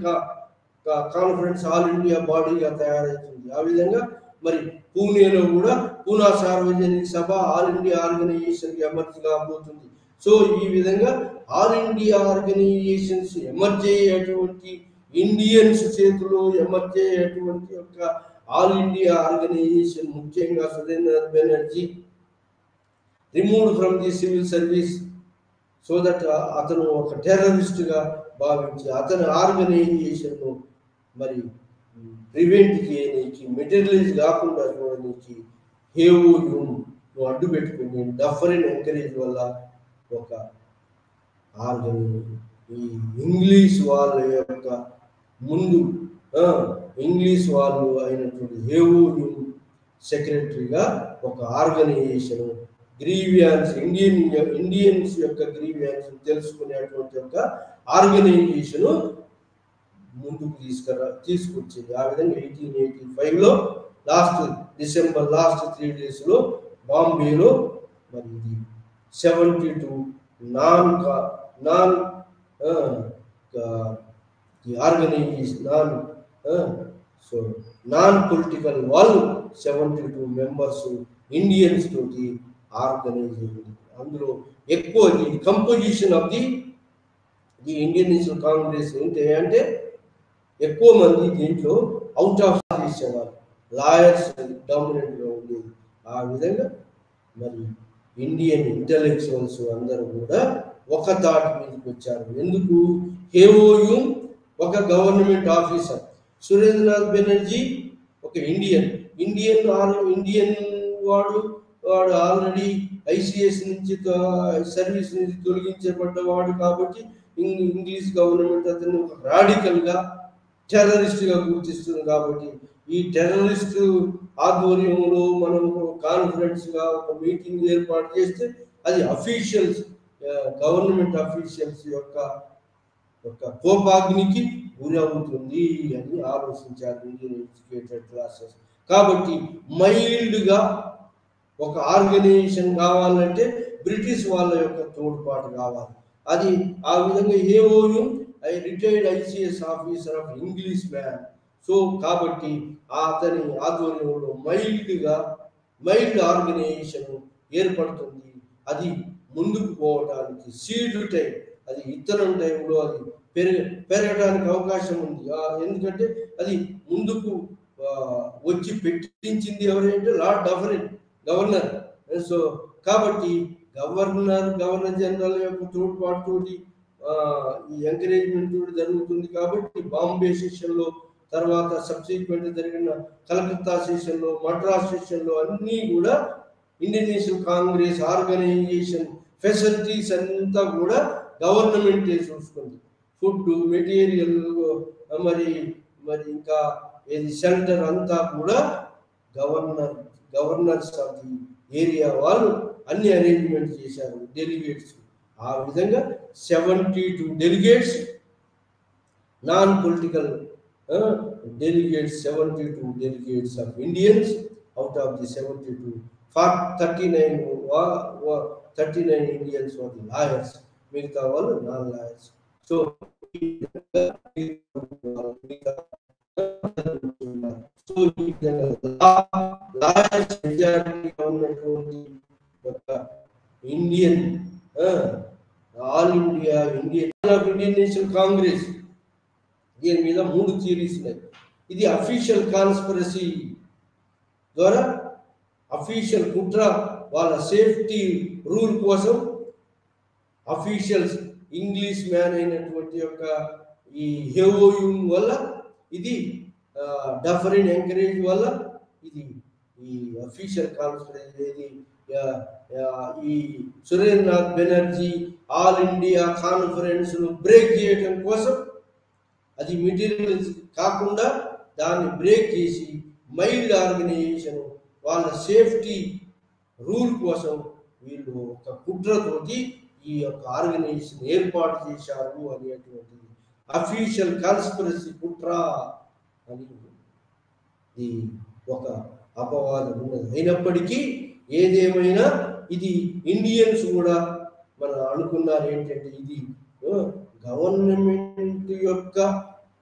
A: కాన్ఫరెన్స్ ఆల్ ఇండియా బాడీగా తయారవుతుంది. ఆ విధంగా మరి పూణేలో కూడా Poona Sarvajanik Sabha all India organisation emerge కాబోతుంది. సో ఈ విధంగా ఆల్ ఇండియా ఆర్గనైజేషన్స్ ఎమర్జ్ అయ్యేటువంటి ఇండియన్స్ చేతిలో ఎమర్జ్ అయ్యేటువంటి యొక్క ఆల్ ఇండియా ఆర్గనైజేషన్ ముఖ్యంగా Surendranath Banerjee removed from the civil service so that అతను ఒక టెర్రరిస్ట్గా భావించి అతని ఆర్గనైజేషన్ను మరి ప్రివెంట్ చేయడానికి, మెటీరియలైజ్ కాకుండా చూడడానికి హేవోయూమ్ అడ్డు పెట్టుకుని డఫరిన్ ఎంకరేజ్ వల్ల ఒక ఈ ఇంగ్లీష్ వాళ్ళ యొక్క ముందు ఇంగ్లీష్ వాళ్ళు అయినటువంటి హేవోయూమ్ సెక్రటరీగా ఒక ఆర్గనైజేషన్ గ్రీవియన్స్ ఇండియన్స్ యొక్క గ్రీవియన్స్ తెలుసుకునేటువంటి ఒక ఆర్గనైజేషన్ ముందుకు తీసుకొచ్చింది. ఆ విధంగా 1885లో డిసెంబర్ లాస్ట్ 3 days బాంబేలో మరి ఇది 72 ఆర్గనైజేషన్ నాన్ పొలిటికల్ వాళ్ళు 72 మెంబర్స్ ఇండియన్స్ తోటి ఆర్గనైజ్ అయింది. అందులో ఎక్కువ composition of the Indian national Congress ఏంటి అంటే ఎక్కువ మంది దీంట్లో అవుట్ ఆఫ్ చేసేవారు, లాయర్స్ డామినెంట్గా ఉండేది. ఆ విధంగా మరి ఇండియన్ ఇంటలెక్చువల్స్ అందరూ కూడా ఒక తాటి మీదకి వచ్చారు. ఎందుకు? హేవోయూమ్ ఒక గవర్నమెంట్ ఆఫీసర్, సురేంద్రనాథ్ బెనర్జీ ఒక ఇండియన్ వాడు ఆల్రెడీ ఐసిఎస్ నుంచి సర్వీస్ నుంచి తొలగించబడ్డవాడు కాబట్టి ఇంగ్లీష్ గవర్నమెంట్ అతన్ని ఒక రాడికల్గా టెర్రరిస్ట్గా గుర్తిస్తుంది. కాబట్టి ఈ టెర్రరిస్ట్ ఆధ్వర్యంలో మనం కాన్ఫరెన్స్గా ఒక మీటింగ్ ఏర్పాటు చేస్తే అది అఫీషియల్స్ గవర్నమెంట్ అఫీషియల్స్ యొక్క కోపాగ్నికి గురి అవుతుంది అని ఆలోచించారు ఇండియన్ ఎడ్యుకేటెడ్ క్లాసెస్. కాబట్టి మైల్డ్గా ఒక ఆర్గనైజేషన్ కావాలంటే బ్రిటిష్ వాళ్ళ యొక్క తోడ్పాటు కావాలి. అది ఆ విధంగా A O Hume retired ICS officer of Englishman. So కాబట్టి అతని ఆధ్వర్యంలో మైల్డ్ ఆర్గనైజేషన్ ఏర్పడుతుంది. అది ముందుకు పోవడానికి సీడ్ టైం, అది ఇత్తనం టైంలో అది పెరగడానికి అవకాశం ఉంది. ఎందుకంటే అది ముందుకు వచ్చి పెట్టించింది ఎవరంటే లార్డ్ డఫరిన్ గవర్నర్. సో కాబట్టి గవర్నర్ జనరల్ యొక్క తోడ్పాటుతోటి ఈ ఎంకరేజ్మెంట్ జరుగుతుంది. కాబట్టి బాంబే సెషన్లో తర్వాత సబ్సిక్వెంట్ జరిగిన కలకత్తా సెషన్లో మద్రాస్ సెషన్లో అన్నీ కూడా Indian national Congress organisation facilities అంతా కూడా గవర్నమెంటే చూసుకుంది. ఫుడ్, మెటీరియల్, మరి ఇంకా ఏది షెల్టర్ అంతా కూడా గవర్నర్స్ ఆఫ్ ది ఏరియా వాళ్ళు అన్ని అరేంజ్మెంట్ చేశారు. డెలిగేట్స్ ఆ విధంగా 72 delegates non political delegates, 72 delegates of Indians out of the 72, 39 Indians were the lawyers, మిగతా వాళ్ళు నాన్ లాయర్స్. సో ఈ లాయర్స్ మెజారిటీగా ఉన్నటువంటి ఒక Indian all India Indian national Congress దీని మీద 3 థియరీస్ ఉన్నాయి. ఇది అఫీషియల్ కాన్స్పిరసీ ద్వారా అఫీషియల్ కుట్ర, వాళ్ళ సేఫ్టీ రూల్ కోసం అఫీషియల్స్ ఇంగ్లీష్ మ్యాన్ అయినటువంటి యొక్క ఈ హెవోయూన్ వల్ల, ఇది డఫరిన్ ఎంకరేజ్ వల్ల, ఇది ఈ అఫీషియల్ కాన్స్పిరసీ ఈ Surendranath Banerjee all India conference break చేయడం కోసం, అది మెటీరియల్స్ కాకుండా దాన్ని బ్రేక్ చేసి మైల్డ్ ఆర్గనైజేషన్ వాళ్ళ సేఫ్టీ రూల్ కోసం వీళ్ళు ఒక కుట్రతోటి ఈ యొక్క ఆర్గనైజేషన్ ఏర్పాటు చేశారు అనేటువంటిది అఫీషియల్ కాన్స్పిరసీ కుట్ర అని ఇది ఒక అపవాదం ఉన్నది. అయినప్పటికీ ఏదేమైనా ఇది ఇండియన్స్ కూడా మనం అనుకున్నారు ఏంటంటే ఇది గవర్నమెంట్ యొక్క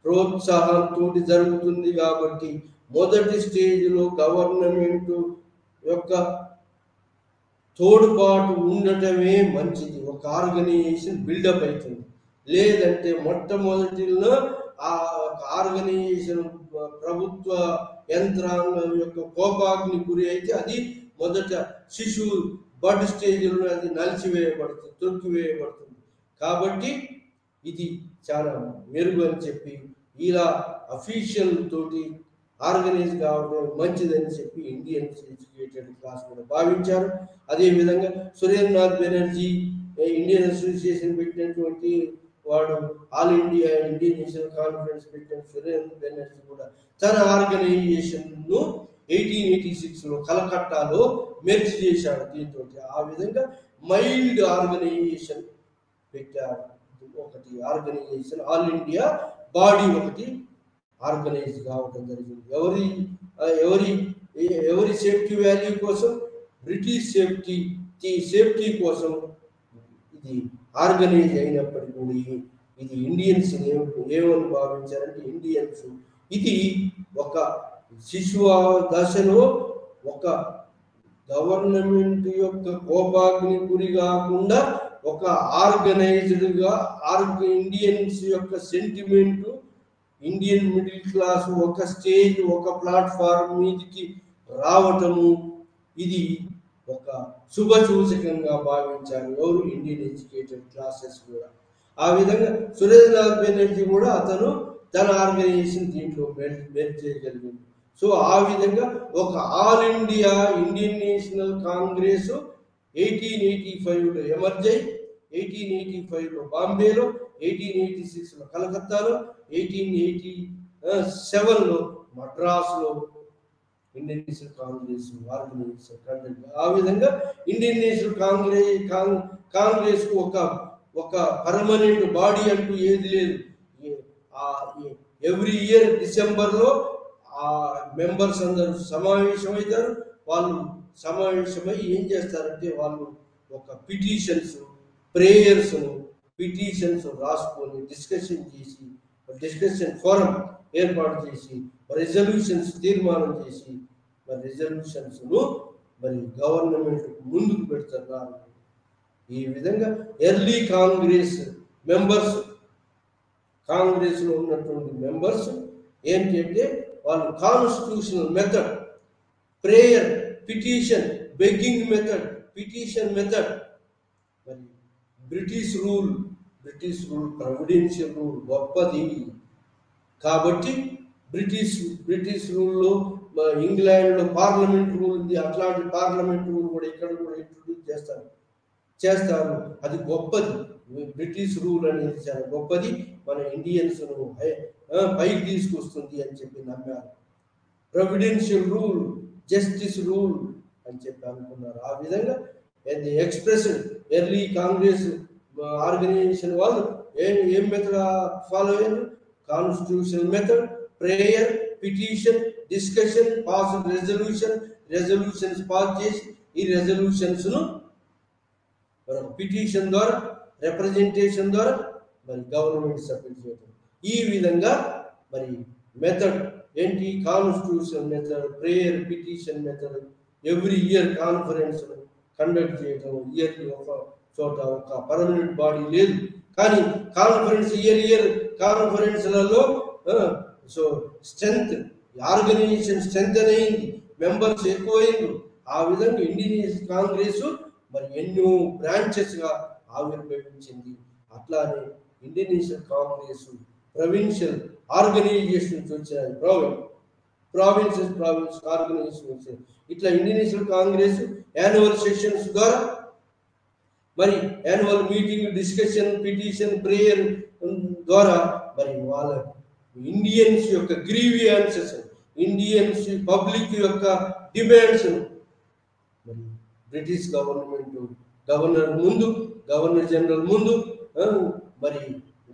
A: ప్రోత్సాహంతో జరుగుతుంది కాబట్టి మొదటి స్టేజ్లో గవర్నమెంట్ యొక్క తోడ్పాటు ఉండటమే మంచిది, ఒక ఆర్గనైజేషన్ బిల్డప్ అవుతుంది. లేదంటే మొట్టమొదటిలో ఆ ఆర్గనైజేషన్ ప్రభుత్వ యంత్రాంగం యొక్క కోపాగ్ని గురి అయితే అది మొదట శిశువు బడ్ స్టేజ్లో అది నలిచివేయబడుతుంది, తొక్కివేయబడుతుంది. కాబట్టి ఇది చాలా మెరుగు అని చెప్పి ఇలా అఫీషియల్ తోటి ఆర్గనైజ్ కావడం మంచిదని చెప్పి ఇండియన్ ఎడ్యుకేటెడ్ క్లాస్ కూడా భావించారు. అదేవిధంగా సురేంద్రనాథ్ బెనర్జీ ఇండియన్ అసోసియేషన్ పెట్టినటువంటి వాడు all India Indian national conference పెట్టిన సురేంద్ర బెనర్జీ కూడా తన ఆర్గనైజేషన్ను 1886లో కలకట్టాలో మెర్జ్ చేశాడు. దీంతో ఆ విధంగా మైల్డ్ ఆర్గనైజేషన్ పెట్టాడు. ఒకటి ఆర్గనైజేషన్ ఆల్ ఇండియా బాడీ ఒకటి ఆర్గనైజ్ కావడం జరిగింది. ఎవరి సేఫ్టీ వాల్యూ కోసం, బ్రిటిష్ సేఫ్టీ కోసం ఇది ఆర్గనైజ్ అయినప్పటికీ కూడా ఇది ఇండియన్స్ ఏమని భావించారంటే ఇండియన్స్ ఇది ఒక శిశువ దశలో ఒక గవర్నమెంట్ యొక్క కోపాగ్ని గురి కాకుండా ఒక ఆర్గనైజ్డ్గా ఇండియన్స్ యొక్క సెంటిమెంట్, ఇండియన్ మిడిల్ క్లాస్ ఒక స్టేజ్ ఒక ప్లాట్ఫామ్ మీదకి రావటము ఇది ఒక శుభ సూచకంగా భావించారు ఎవరు ఇండియన్ ఎడ్యుకేటెడ్ క్లాసెస్ కూడా. ఆ విధంగా సురేంద్రనాథ్ బెనర్జీ కూడా అతను తన ఆర్గనైజేషన్ దీంట్లో మెర్జ్ చేయగలిగింది. సో ఆ విధంగా ఒక all India Indian national Congress 1885లో ఎమర్జ్ అయ్యి 1885లో బాంబేలో, 1886లో కలకత్తాలో, 1887లో మద్రాసులో ఇండియన్ నేషనల్ కాంగ్రెస్ ఆర్గనైజేషన్. ఆ విధంగా ఇండియన్ నేషనల్ కాంగ్రెస్ కు ఒక పర్మనెంట్ బాడీ అంటూ ఏది లేదు. ఎవ్రీ ఇయర్ డిసెంబర్లో ఆ మెంబర్స్ అందరూ సమావేశమవుతారు. వాళ్ళు సమావేశమై ఏం చేస్తారంటే వాళ్ళు ఒక పిటిషన్స్ రాసుకొని డిస్కషన్ ఫోరం ఏర్పాటు చేసి రెజల్యూషన్స్ తీర్మానం చేసి రెజల్యూషన్స్ను గవర్నమెంట్ ముందుకు పెడుతున్నారు. ఈ విధంగా ఎర్లీ కాంగ్రెస్లో ఉన్నటువంటి మెంబర్స్ ఏంటంటే వాళ్ళు constitutional method, prayer, petition, begging method, petition method, British rule providential rule గొప్పది. కాబట్టి బ్రిటిష్ రూల్లో ఇంగ్లాండ్లో పార్లమెంట్ రూల్ ఉంది. అట్లాంటి పార్లమెంట్ రూల్ కూడా ఇక్కడ కూడా ఇంట్రొడ్యూస్ చేస్తారు. అది గొప్పది. బ్రిటిష్ రూల్ అనేది చాలా గొప్పది, మన ఇండియన్స్ను పైకి తీసుకొస్తుంది అని చెప్పి నమ్మారు. ప్రొవిడెన్షియల్ రూల్, జస్టిస్ రూల్ అని చెప్పి అనుకున్నారు. ఆ విధంగా ఎక్స్ప్రెస్ ఎర్లీ కాంగ్రెస్ ఆర్గనైజేషన్ వాళ్ళు ఏం మెథడ్ ఫాలో అయ్యారు? Constitutional method, prayer, petition, discussion, pass resolutions pass చేసి ఈ రెజల్యూషన్స్ను పిటిషన్ ద్వారా, రిప్రజెంటేషన్ ద్వారా గవర్నమెంట్ సబ్మిట్ చేయడం. ఈ విధంగా మెథడ్ ఏంటి constitution method, prayer, petition method, every year conference conduct చేయడం. ఇయర్లీ ఒక చోట ఒక పర్మనెంట్ బాడీ లేదు, కానీ కాన్ఫరెన్స్ ఇయర్ కాన్ఫరెన్స్లలో సో స్ట్రెంత్, ఆర్గనైజేషన్ స్ట్రెంత్ అయింది, మెంబర్స్ ఎక్కువైంది. ఆ విధంగా ఇండియన్ కాంగ్రెస్ మరి ఎన్నో బ్రాంచెస్గా ఆవిర్భవించింది. అట్లానే ఇండియన్ కాంగ్రెస్ ప్రొవిన్షియల్ ఆర్గనైజేషన్స్ వచ్చాయి, ప్రావిన్స్ ఆర్గనైజేషన్ వచ్చాయి. ఇట్లా ఇండియన్ కాంగ్రెస్ యాన్యువల్ సెషన్స్ ద్వారా మరి annual meeting, discussion, petition, prayer ద్వారా మరి వాళ్ళ ఇండియన్స్ యొక్క గ్రీవియన్సెస్, ఇండియన్స్ పబ్లిక్ యొక్క డిమాండ్స్ మరి బ్రిటిష్ గవర్నమెంట్ గవర్నర్ ముందు, గవర్నర్ జనరల్ ముందు, మరి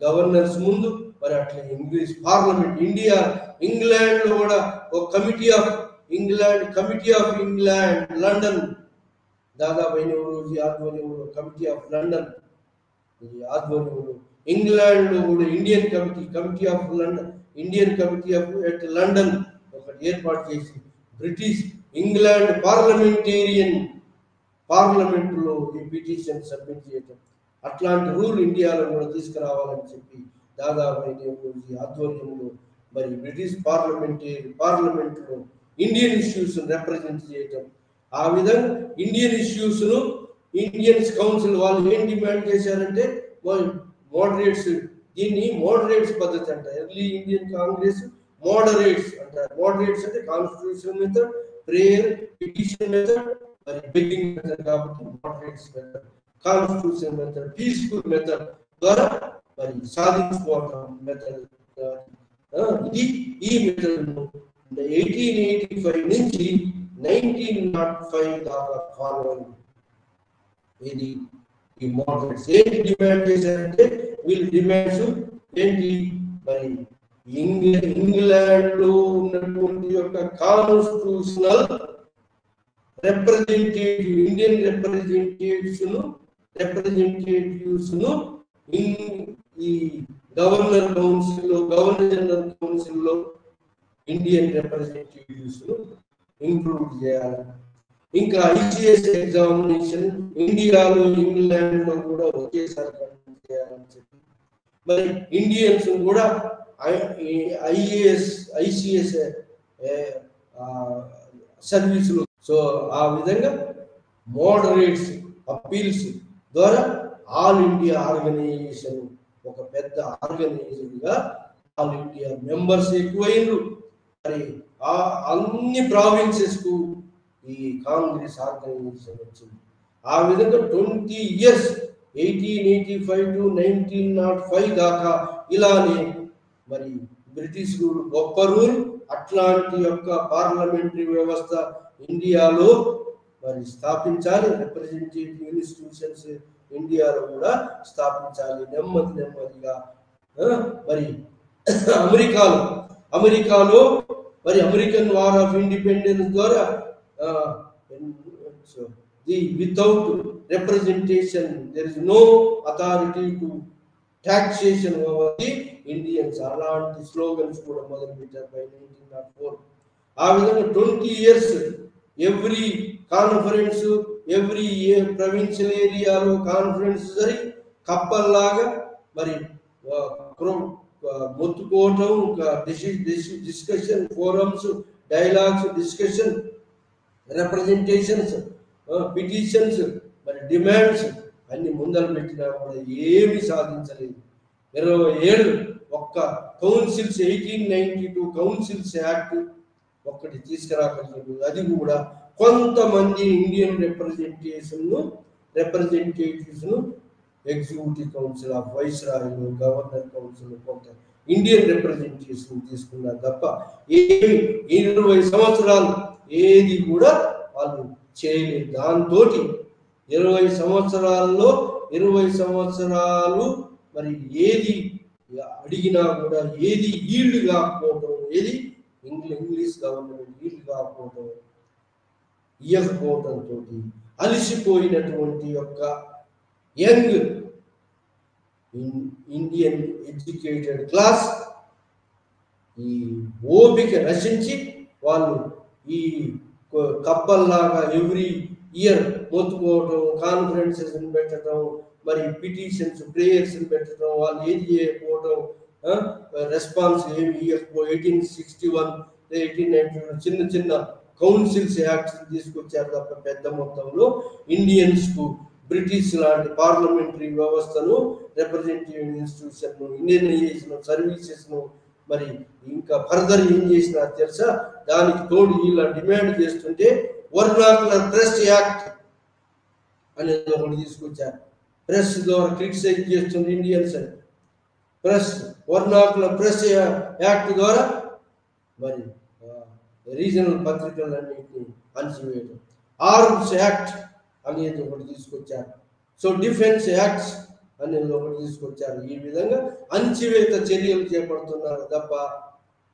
A: గవర్నర్స్ ముందు, మరి అట్లా ఇంగ్లీష్ పార్లమెంట్, ఇంగ్లాండ్లో కూడా ఒక కమిటీ ఆఫ్ ఇంగ్లాండ్ లండన్ దాదాపు ఆధ్వర్యంలో కమిటీ ఆఫ్ లండన్ ఆధ్వర్యంలో, ఇంగ్లాండ్లో కూడా committee of London, Indian committee of at London ఒకటి ఏర్పాటు చేసి బ్రిటిష్ ఇంగ్లాండ్ పార్లమెంట్లో ఈ పిటిషన్ సబ్మిట్ చేయటం. అట్లాంటి రూల్ ఇండియాలో కూడా తీసుకురావాలని చెప్పి దాదాపు ఆధ్వర్యంలో మరి బ్రిటిష్ పార్లమెంట్లో ఇండియన్ ఇష్యూస్ రిప్రజెంట్ చేయటం. ఆ విధంగా ఇండియన్ ఇష్యూస్ను ఇండియన్స్ కౌన్సిల్ వాళ్ళు ఏం డిమాండ్ చేశారంటే మోడరేట్స్, దీన్ని మోడరేట్స్ పద్ధతి అంటారు. ఎర్లీ ఇండియన్ కాంగ్రెస్ మోడరేట్స్ అంటారు. మోడరేట్స్ అంటే constitution method, prayer, petition method, మరి బెగ్గింగ్ మెథడ్. కాబట్టి moderates method, constitution method, peaceful method ద్వారా మరి సాధించుకోవడం మెథడ్. ఇది ఈ మెథడ్ 1885 నుంచి 1905 దాకా ఫాలో అయింది. ఇది ఈ మోడరేట్స్ ఏంటి డిమాండ్ చేశారంటే, వీళ్ళు డిమాండ్స్ ఏంటి మరి ఇంగ్లాండ్ లో ఉన్నటువంటి యొక్క కాన్స్టిట్యూషనల్ రిప్రజెంటేటివ్, ఇండియన్ రిప్రజెంటేటివ్స్ ఈ గవర్నర్ జనరల్ కౌన్సిల్ లో ఇండియన్ రిప్రజెంటేటివ్స్ ఇంక్లూడ్ చేయాలి. ఇంకా ICS ఎగ్జామినేషన్ ఇండియాలో ఇంగ్లాండ్ లో కూడా ఒకేసారి కండక్ట్ చేయాలని చెప్పి మరి ఇండియన్స్ కూడా ICS సర్వీసులు. సో ఆ విధంగా మోడరేట్స్ అప్పీల్స్ ద్వారా ఆల్ ఇండియా ఆర్గనైజేషన్ ఒక పెద్ద ఆర్గనైజేషన్గా ఆల్ ఇండియా మెంబర్స్ ఎక్కువైనరు. మరి అన్ని ప్రావిన్సెస్ కు ఈ కాంగ్రెస్ ఆర్గనైజేషన్ వచ్చింది. ఆ విధంగా 20 years 1885 to 1905 దాకా ఇలానే మరి బ్రిటిష్ రూల్, గొప్ప రూల్. అట్లాంటి యొక్క పార్లమెంటరీ వ్యవస్థ ఇండియాలో మరి స్థాపించాలి. రిప్రజెంటేటివ్ ఇన్స్టిట్యూషన్స్ ఇండియాలో కూడా స్థాపించాలి నెమ్మదిగా. మరి అమెరికాలో మరి అమెరికన్ వార్ ఆఫ్ ఇండిపెండెన్స్ ద్వారా without representation there is no authority to taxation over the Indians. అలాంటి స్లోగన్స్ కూడా మొదలుపెట్టారు by 1904. ఆ విధంగా 20 years every conference, every provincial ఏరియాలో కాన్ఫరెన్స్ జరిగి కప్పల్లాగా మరి మొత్తుకోవటం, discussion, forums, dialogues, discussion, representations, petitions, మరి డిమాండ్స్ అన్ని ముందర పెట్టినా కూడా ఏమి సాధించలేదు. 20 ఏళ్ళు ఒక్క కౌన్సిల్స్ 1892 కౌన్సిల్స్ యాక్ట్ ఒక్కటి తీసుకురాగలిగారు. అది కూడా కొంతమంది Indian representatives executive council of వైస్రాయ్లు, గవర్నర్ కౌన్సిల్ కొంత ఇండియన్ రిప్రజెంటేషన్ తీసుకున్నారు తప్ప 20 సంవత్సరాలు ఏది కూడా వాళ్ళు చేయలేదు. దాంతో 20 సంవత్సరాలు మరి ఏది అడిగినా కూడా ఏది ఈల్డ్ కాకపోవడం, ఏది ఇంగ్లీష్ గవర్నమెంట్ ఈల్డ్ కాకపోవడం, ఇవ్వకపోవడంతో అలసిపోయినటువంటి యొక్క యంగ్ ఇండియన్ ఎడ్యుకేటెడ్ క్లాస్ ఈ ఓపిక నశించి వాళ్ళు ఈ కప్పల్లాగా ఎవ్రీ ఇయర్ మొత్తుకోవటం, కాన్ఫరెన్సెస్ పెట్టడం, మరి పిటిషన్స్ ప్రేయర్స్ పెట్టడం, వాళ్ళు ఏది చేయకపోవటం, రెస్పాన్స్ ఏమి ఇవ్వకపో 1861 1891 చిన్న చిన్న కౌన్సిల్స్ యాక్ట్స్ తీసుకొచ్చారు తప్ప పెద్ద మొత్తంలో ఇండియన్స్కు బ్రిటిష్ లాంటి పార్లమెంటరీ వ్యవస్థను, రిప్రజెంటేటివ్ ఇన్స్టిట్యూషన్ను, ఇండియన్ సర్వీసెస్ను మరి ఇంకా ఫర్దర్ ఏం చేసినా తెలుసా? దానికి తోడు ఇలా డిమాండ్ చేస్తుంటే వర్నాకులర్ ప్రెస్ యాక్ట్ అనేది ఒకటి తీసుకొచ్చారు. ప్రెస్ ద్వారా క్రిటిసైజ్ చేస్తుంది ఇండియన్స్ అని. ప్రెస్ వర్నాకులర్ ప్రెస్ యాక్ట్ ద్వారా మరి రీజనల్ పత్రికలన్నింటినీ అణచివేయడం. ఆర్మ్స్ యాక్ట్ అనేది ఒకటి తీసుకొచ్చారు. సో డిఫెన్స్ యాక్ట్స్ అనేది ఒకటి తీసుకొచ్చారు. ఈ విధంగా అణచివేత చర్యలు చేపడుతున్నారు తప్ప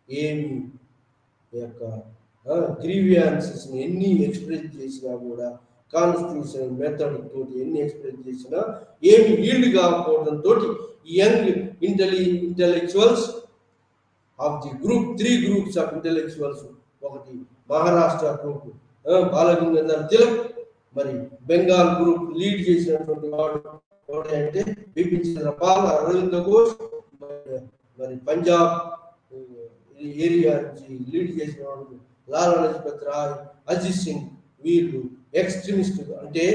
A: ఏమి యొక్క గ్రీవియాన్సెస్ ఎన్ని ఎక్స్ప్రెస్ చేసినా కూడా, కాన్స్టిట్యూషన్ మెథడ్ తోటి ఎన్ని ఎక్స్ప్రెస్ చేసినా ఏమి ఈల్డ్ కాకపోవడంతో young intellectuals of the group 3 groups of intellectuals, ఒకటి మహారాష్ట్ర గ్రూప్ బాలగంగాధర్ తిలక్, మరి బెంగాల్ గ్రూప్ లీడ్ చేసినటువంటి వాడు అంటే బిపిన్ చంద్ర పాల్, అరవింద్ ఘోష్, మరి పంజాబ్ ఏరియా నుంచి లీడ్ చేసిన వాడు లాలా లజపత్ రాయ్, అజిత్ సింగ్, వీళ్ళు ఎక్స్ట్రీమిస్ట్ అంటే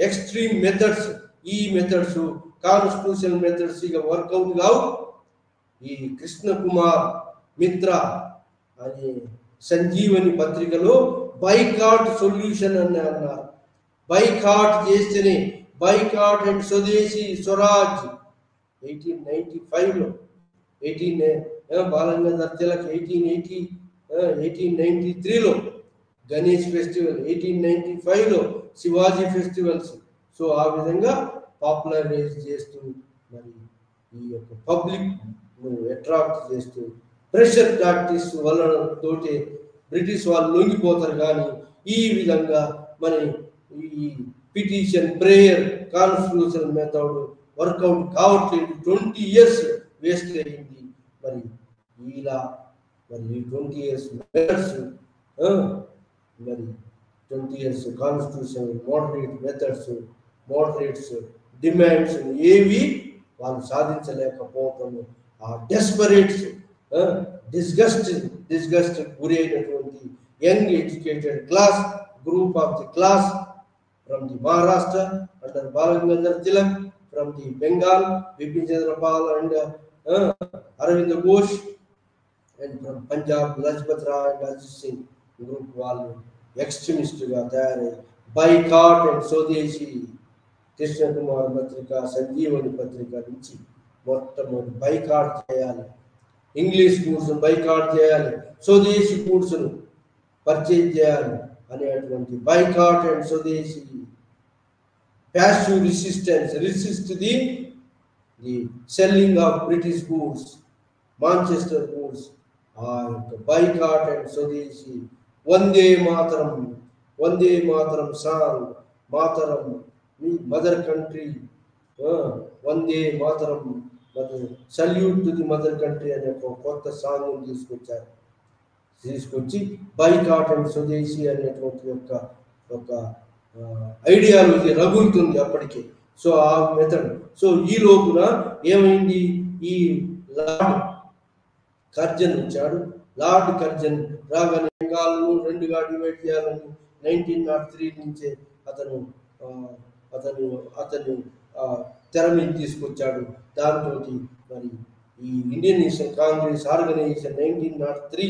A: ఎక్స్ట్రీమ్ మెథడ్స్. ఈ మెథడ్స్ కాన్స్టిట్యూషన్ మెథడ్స్ ఇక వర్కౌట్ కావు. ఈ కృష్ణ కుమార్ మిత్ర అని సంజీవని పత్రికలో బైకాట్ సొల్యూషన్ అని అన్నారు. బైకాట్ చేస్తేనే, బైకాట్ అండ్ స్వదేశీ Swaraj 1895లో, Balgangadhar Tilak 1893లో, Ganesh festival 1895లో, Shivaji festivals. So ఆ విధంగా పాపులరైజ్ చేస్తూ మరి ఈ యొక్క పబ్లిక్ అట్రాక్ట్ చేస్తూ ప్రెషర్ ప్రాక్టీస్ వల్ల తోటి బ్రిటిష్ వాళ్ళు లొంగిపోతారు. కానీ ఈ విధంగా మరి ఈ petition prayer constitution method work out కావట్లేదు. 20 years వేస్ట్ అయింది. మరి ఇలా మరి 20 years మెథడ్స్, మరి 20 years కాన్స్టిట్యూషన్ మోడరేట్స్ డిమాండ్స్ ఏవి వాళ్ళు సాధించలేకపోవటము, ఆ డెస్పరేట్స్ డిస్గస్ట్ గురి అయినటువంటి young educated class group of the class from the Maharashtra under Balagangadhar Tilak, from the Bengal Bipin Chandra Pal and Aurobindo Ghosh, and from Punjab Lajpat Rai and Ajit Singh group వాళ్ళు ఎక్స్ట్రీమిస్ట్గా తయారై బైకాట్ అండ్ స్వదేశీ కృష్ణ కుమార్ పత్రిక, సంజీవని పత్రిక నుంచి మొట్టమొదటి బైకాట్ చేయాలి, ఇంగ్లీష్ గూడ్స్ను బైకాట్ చేయాలి, స్వదేశీ గూడ్స్ను పర్చేజ్ చేయాలి అనేటువంటి boycott and swadeshi passive resist the selling of British goods, Manchester goods. ఆ యొక్క boycott and swadeshi Vande Mataram song, Mataram mother country, Vande Mataram, salute to the mother country అనే ఒక కొత్త సాంగ్ తీసుకొచ్చి బైకాట్ అండ్ స్వదేశీ అనేటువంటి ఒక ఐడియాలజీ రగులుతుంది అప్పటికే. సో ఆ మెథడ్. సో ఈ లోపున ఏమైంది, ఈ లార్డ్ కర్జన్ వచ్చాడు. లార్డ్ కర్జన్ రాగానే బెంగాల్ను 2గా డివైడ్ చేయాలని 1903 నుంచే అతను తెర మీద తీసుకొచ్చాడు. దాంతో మరి ఈ ఇండియన్ నేషనల్ కాంగ్రెస్ ఆర్గనైజేషన్ 1903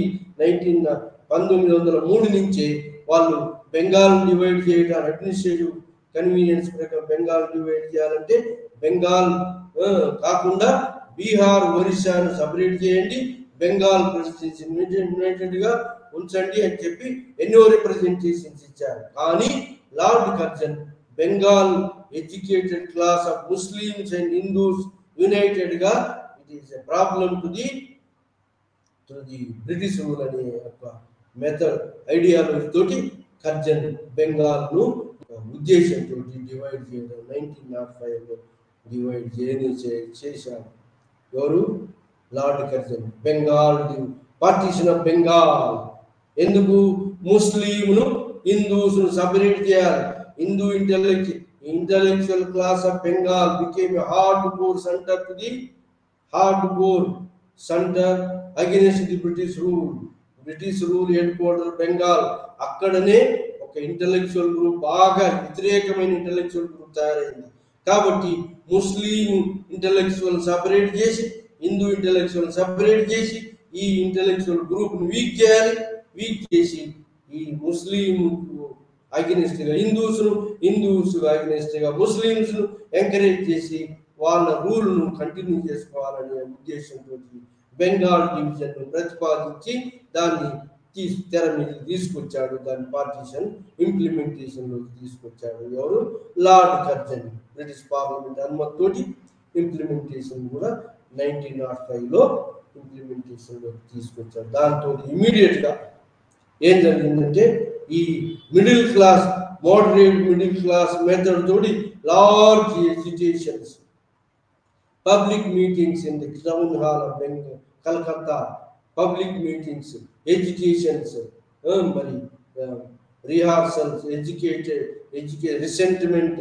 A: నుంచే వాళ్ళు బెంగాల్ డివైడ్ చేయడానికి అడ్మినిస్ట్రేటివ్ కన్వీనియన్స్ ప్రకారం బెంగాల్ డివైడ్ చేయాలంటే బెంగాల్ కాకుండా బీహార్, ఒరిస్సాను సపరేట్ చేయండి, బెంగాల్ యునైటెడ్గా ఉంచండి అని చెప్పి ఎన్నో రిప్రజెంటేషన్స్ ఇచ్చారు. కానీ lord Curzon Bengal educated class of Muslims and Hindus యునైటెడ్గా it is a problem to the British rule అనే ఒక మెథడ్ ఐడియాలజీ తోటి కర్జన్ బెంగాల్ను ఉద్దేశంతో డివైడ్ చేయడం 1905లో డివైడ్ చేశారు. ఎవరు? Lord Curzon. Bengal partition of Bengal. ఎందుకు? ముస్లింను హిందూస్ను సపరేట్ చేయాలి. Hindu intellectual class of Bengal became a hardcore centre to the hardcore centre against the British rule headquarter Bengal. అక్కడనే ఒక ఇంటలెక్చువల్ గ్రూప్, బాగా వ్యతిరేకమైన ఇంటలెక్చువల్ గ్రూప్ తయారైంది. కాబట్టి ముస్లిం ఇంటలెక్చువల్ సపరేట్ చేసి, హిందూ ఇంటలెక్చువల్ సపరేట్ చేసి, ఈ ఇంటలెక్చువల్ గ్రూప్ను వీక్ చేయాలి. వీక్ చేసి ఈ ముస్లిం అగెనిస్ట్ గా హిందూస్ అగెనిస్ట్ గా ముస్లింస్ ను ఎంకరేజ్ చేసి వాళ్ళ రూల్ ను కంటిన్యూ చేసుకోవాలనే ఉద్దేశంతో బెంగాల్ డివిజన్ ను ప్రతిపాదించి దాన్ని తెర మీద తీసుకొచ్చాడు. దాని పార్టీషన్ ఇంప్లిమెంటేషన్ లోకి తీసుకొచ్చాడు ఎవరు? Lord Curzon. బ్రిటిష్ పార్లమెంట్ అనుమతితోటి ఇంప్లిమెంటేషన్ కూడా 1905లో ఇంప్లిమెంటేషన్ లోకి తీసుకొచ్చాడు. దాంతో ఇమీడియట్ గా ఏం జరిగిందంటే ఈ middle class, moderate middle class method తోటి large agitations, public meetings in the town hall of Bengal Calcutta, public meetings, educations, మరి రిహార్సల్స్, రిసెంట్మెంట్,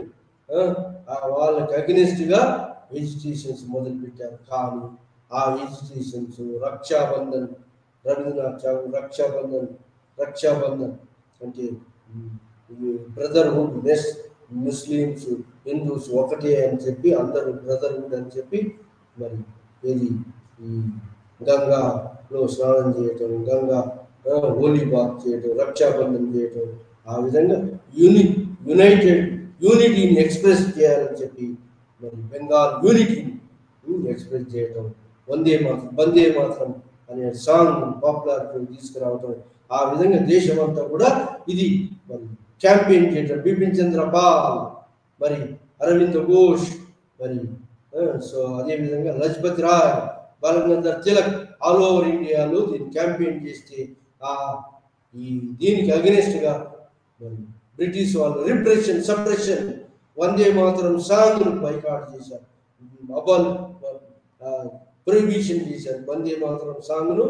A: వాళ్ళకి అగెనిస్ట్ గా ఎడ్యుకేషన్స్ మొదలు పెట్టారు. కానీ ఆ ఎడ్యుకేషన్స్ రక్షాబంధన్, రవీంద్రనాథ్ ఠాగూర్ రక్షాబంధన్ అంటే బ్రదర్హుడ్, ముస్లిమ్స్ హిందూస్ ఒకటే అని చెప్పి, అందరూ బ్రదర్హుడ్ అని చెప్పి, మరి ఇది ఈ గంగాలో స్నానం చేయటం, గంగా హోలీ బాత్ చేయటం, రక్షాబంధన్ చేయటం, ఆ విధంగా యూనిటీని ఎక్స్ప్రెస్ చేయాలని చెప్పి మరి బెంగాల్ యూనిటీని ఎక్స్ప్రెస్ చేయటం, వందే మాత్రం అనే సాంగ్ పాపులారిటీ తీసుకురావటం, ఆ విధంగా దేశమంతా కూడా ఇది మరి క్యాంపెయిన్ చేయటం. బిపిన్ చంద్ర పాల్, మరి అరవింద్ ఘోష్, మరి సో అదేవిధంగా లజపతి రాయ్, బాలగంగాధర్ తిలక్ ఆల్ ఓవర్ ఇండియాలో దీన్ని క్యాంపెయిన్ చేస్తే దీనికి అగెనిస్ట్ గా మరి బ్రిటిష్ వాళ్ళు సప్రెషన్, వందే మాతరం సాంగ్ బైకాట్ చేశారు, ప్రొహిబిషన్ చేశారు. వందే మాతరం సాంగ్ను